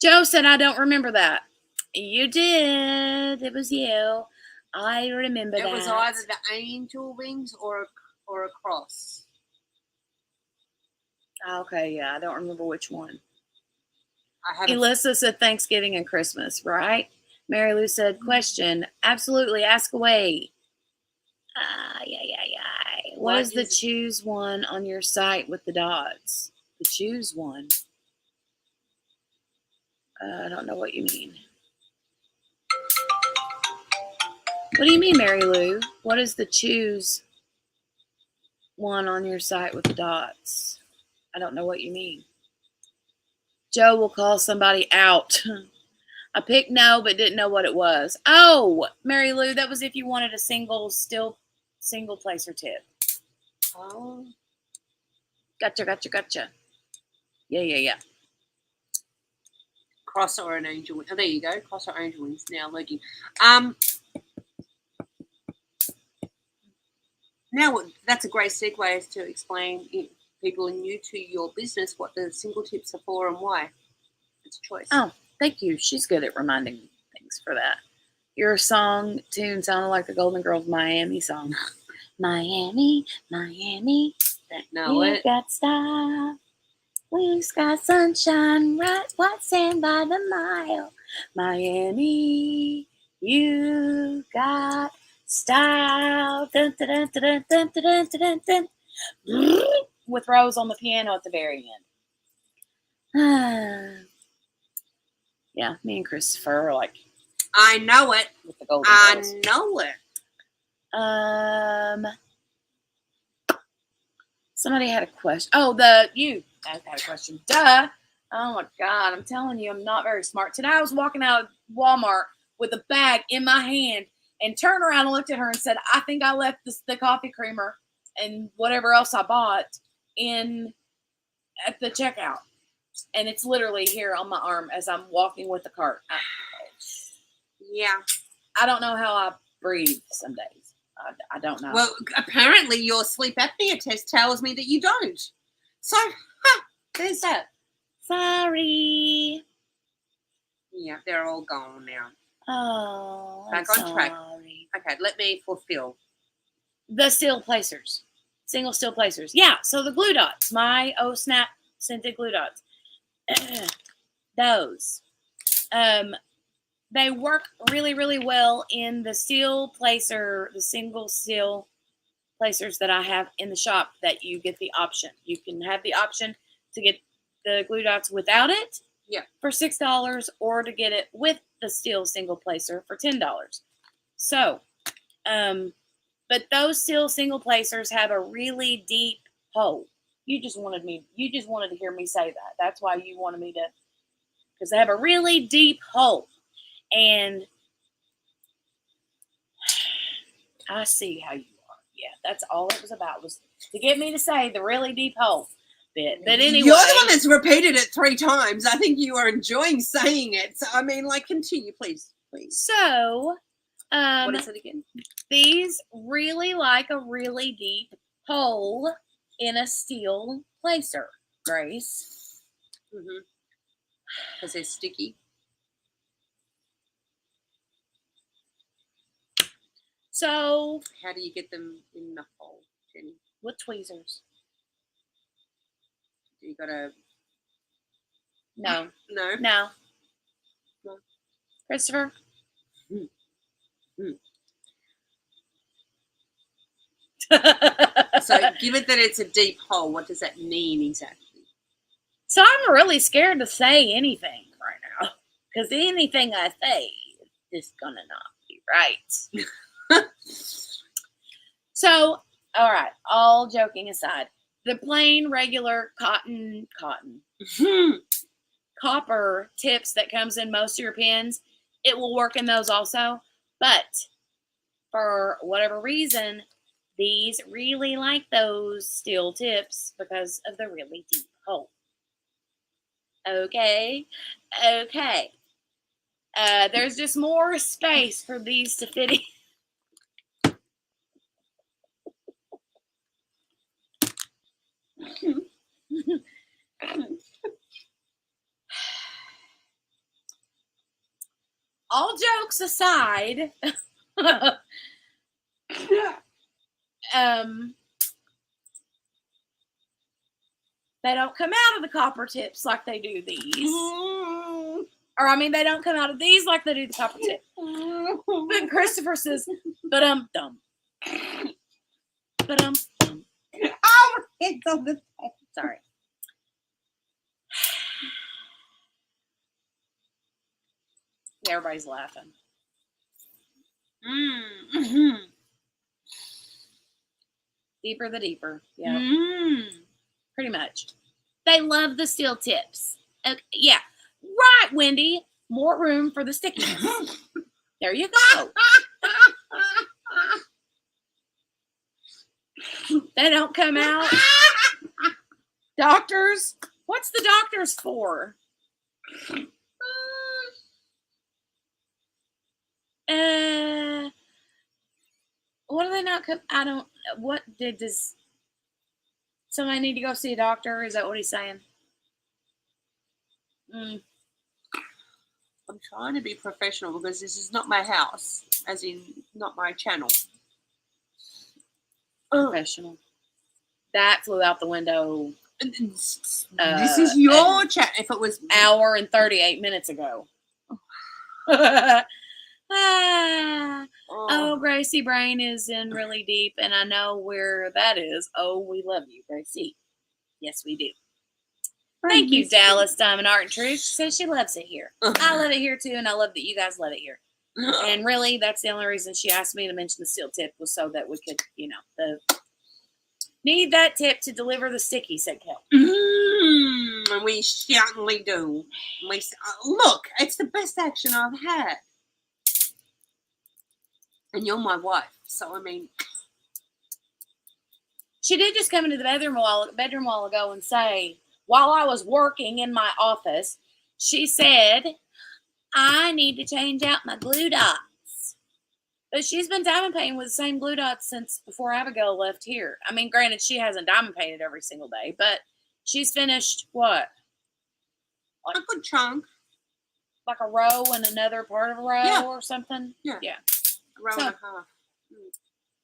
Speaker 1: Joe said, I don't remember that. You did. It was you. I remember that.
Speaker 2: It was either the angel wings or a cross.
Speaker 1: Okay, yeah. I don't remember which one. Elissa said Thanksgiving and Christmas, right? Mary Lou said, question. Absolutely. Ask away. What is the choose one on your site with the dots? The choose one. I don't know what you mean. What do you mean, Mary Lou? What is the choose one on your site with the dots? I don't know what you mean. Joe will call somebody out. I picked no, but didn't know what it was. Oh, Mary Lou, that was if you wanted a single placer tip. Oh. Gotcha. Yeah.
Speaker 2: Cross or an angel wing. Oh, there you go. Cross or angel wings now lurking. Now that's a great segue to explain people new to your business what the single tips are for and why. It's a choice.
Speaker 1: Oh, thank you. She's good at reminding things for that. Your song tune sounded like the Golden Girls Miami song. Miami. You got style. Blue sky, sunshine, right, white sand by the mile. Miami, you got style. Dun, dun, dun, dun, dun, dun, dun, dun, dun. With Rose on the piano at the very end. Yeah, me and Christopher are like.
Speaker 2: I know it.
Speaker 1: With the Golden Girls.
Speaker 2: I know it.
Speaker 1: Somebody had a question. Oh, I had a question. Duh. Oh my God. I'm telling you, I'm not very smart. Today I was walking out of Walmart with a bag in my hand and turned around and looked at her and said, I think I left the coffee creamer and whatever else I bought at the checkout. And it's literally here on my arm as I'm walking with the cart.
Speaker 2: Yeah.
Speaker 1: I don't know how I breathe some days. I don't know.
Speaker 2: Well, apparently your sleep apnea test tells me that you don't. So, there's that.
Speaker 1: Sorry.
Speaker 2: Yeah, they're all gone now.
Speaker 1: Oh,
Speaker 2: back on track. Okay, let me fulfill.
Speaker 1: The steel placers. Single steel placers. Yeah, so the glue dots. My Oh Snap scented glue dots. Those. They work really, really well in the steel placer, the single steel placers that I have in the shop that you get the option. You can have the option to get the glue dots without it for $6 or to get it with the steel single placer for $10. So, but those steel single placers have a really deep hole. You just wanted to hear me say that. That's why you wanted me to, because they have a really deep hole. And I see how you are. Yeah, that's all it was about, was to get me to say the really deep hole bit. But anyway.
Speaker 2: You're the one that's repeated it 3 times. I think you are enjoying saying it. So, I mean, continue, please.
Speaker 1: So,
Speaker 2: what is it again?
Speaker 1: These really like a really deep hole in a steel placer, Grace.
Speaker 2: Mm-hmm. Because they're sticky.
Speaker 1: So,
Speaker 2: how do you get them in the hole, Jenny?
Speaker 1: With tweezers.
Speaker 2: You gotta.
Speaker 1: No.
Speaker 2: No.
Speaker 1: Christopher?
Speaker 2: So, given that it's a deep hole, what does that mean exactly?
Speaker 1: So, I'm really scared to say anything right now. Because anything I say is just gonna not be right. So, all right, all joking aside, the plain regular copper tips that comes in most of your pens, it will work in those also. But for whatever reason, these really like those steel tips because of the really deep hole. Okay. There's just more space for these to fit in. All jokes aside, they don't come out of the copper tips like they do these. Or, I mean, they don't come out of these like they do the copper tip. But Christopher says, dumb. Dum.
Speaker 2: Oh, it's on the top.
Speaker 1: Sorry. Yeah, everybody's laughing.
Speaker 2: Mm-hmm.
Speaker 1: Deeper the deeper. Yeah. Pretty much. They love the steel tips. Okay, yeah. Right, Wendy. More room for the stickiness. There you go. They don't come out. Doctors? What's the doctors for? What do they not come? I don't. What does somebody need to go see a doctor? Is that what he's saying?
Speaker 2: I'm trying to be professional because this is not my house, as in not my channel.
Speaker 1: Professional. That flew out the window.
Speaker 2: This is your chat. If it was
Speaker 1: hour and 38 minutes ago. Oh, Gracie Brain is in really deep, and I know where that is. Oh, we love you, Gracie. Yes, we do. Thank you, Dallas Diamond Art and Truth. She says she loves it here. I love it here too, and I love that you guys love it here. And really, that's the only reason she asked me to mention the steel tip was so that we could, need that tip to deliver the sticky, said Kel.
Speaker 2: We certainly do. Look, it's the best action I've had. And you're my wife, so I mean.
Speaker 1: She did just come into the bedroom a while ago and say, while I was working in my office, she said, I need to change out my glue dots. But she's been diamond painting with the same glue dots since before Abigail left here. I mean, granted, she hasn't diamond painted every single day, but she's finished what?
Speaker 2: Like a good chunk.
Speaker 1: Like a row and another part of a row or something?
Speaker 2: Yeah. A row and a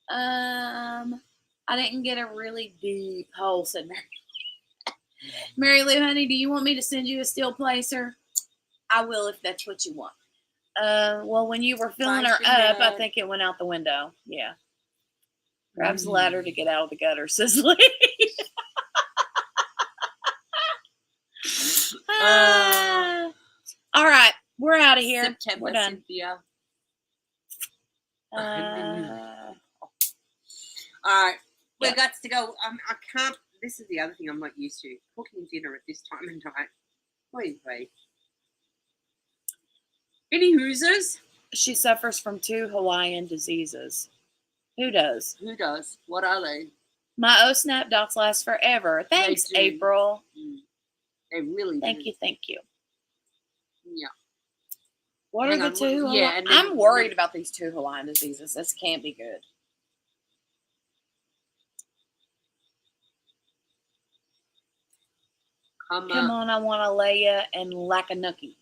Speaker 2: half.
Speaker 1: I didn't get a really deep hole, said Mary. Mary Lou, honey, do you want me to send you a steel placer? I will if that's what you want. Well, when you were filling her up, I think it went out the window. Yeah. Grabs the ladder to get out of the gutter, says Lee. All right. We're out of here.
Speaker 2: September,
Speaker 1: we're done.
Speaker 2: Cynthia. All right. We got to go. I can't. This is the other thing I'm not used to. Cooking dinner at this time of night. Please, wait. Any hoosers?
Speaker 1: She suffers from 2 Hawaiian diseases. Who does?
Speaker 2: Who does? What are they?
Speaker 1: My O-Snap dots last forever. Thanks, April.
Speaker 2: They really do.
Speaker 1: Thank you.
Speaker 2: Yeah.
Speaker 1: What are the 2? Yeah, I'm worried about these 2 Hawaiian diseases. This can't be good. Come on, I want to lay ya and lack a nookie.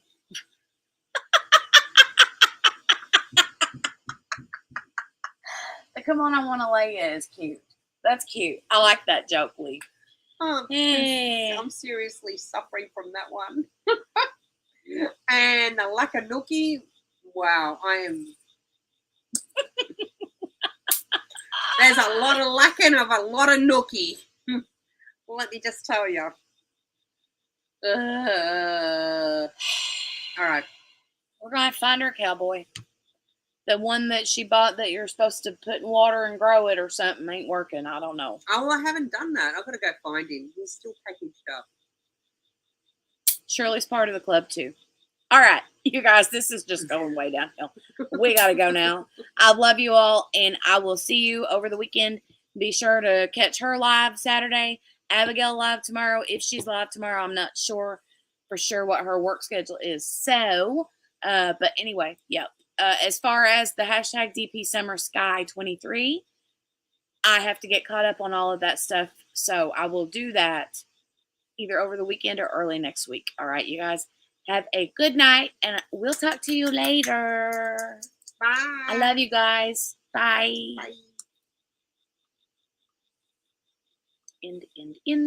Speaker 1: Come on, I want to lay ya is cute. That's cute. I like that joke, Lee.
Speaker 2: I'm seriously suffering from that one. And the lack of nookie, wow, I am. There's a lot of lacking of a lot of nookie. Let me just tell you. All right.
Speaker 1: We're going to find her cowboy. The one that she bought that you're supposed to put in water and grow it or something ain't working. I don't know.
Speaker 2: Oh, well, I haven't done that. I've got to go find him. He's still packaged up.
Speaker 1: Shirley's part of the club, too. All right. You guys, this is just going way downhill. We got to go now. I love you all, and I will see you over the weekend. Be sure to catch her live Saturday. Abigail live tomorrow. If she's live tomorrow, I'm not sure for sure what her work schedule is. So, But anyway, yep. As far as the hashtag DP Summer Sky 23, I have to get caught up on all of that stuff. So I will do that either over the weekend or early next week. All right, you guys have a good night, and we'll talk to you later.
Speaker 2: Bye.
Speaker 1: I love you guys. Bye.
Speaker 2: Bye.
Speaker 1: End.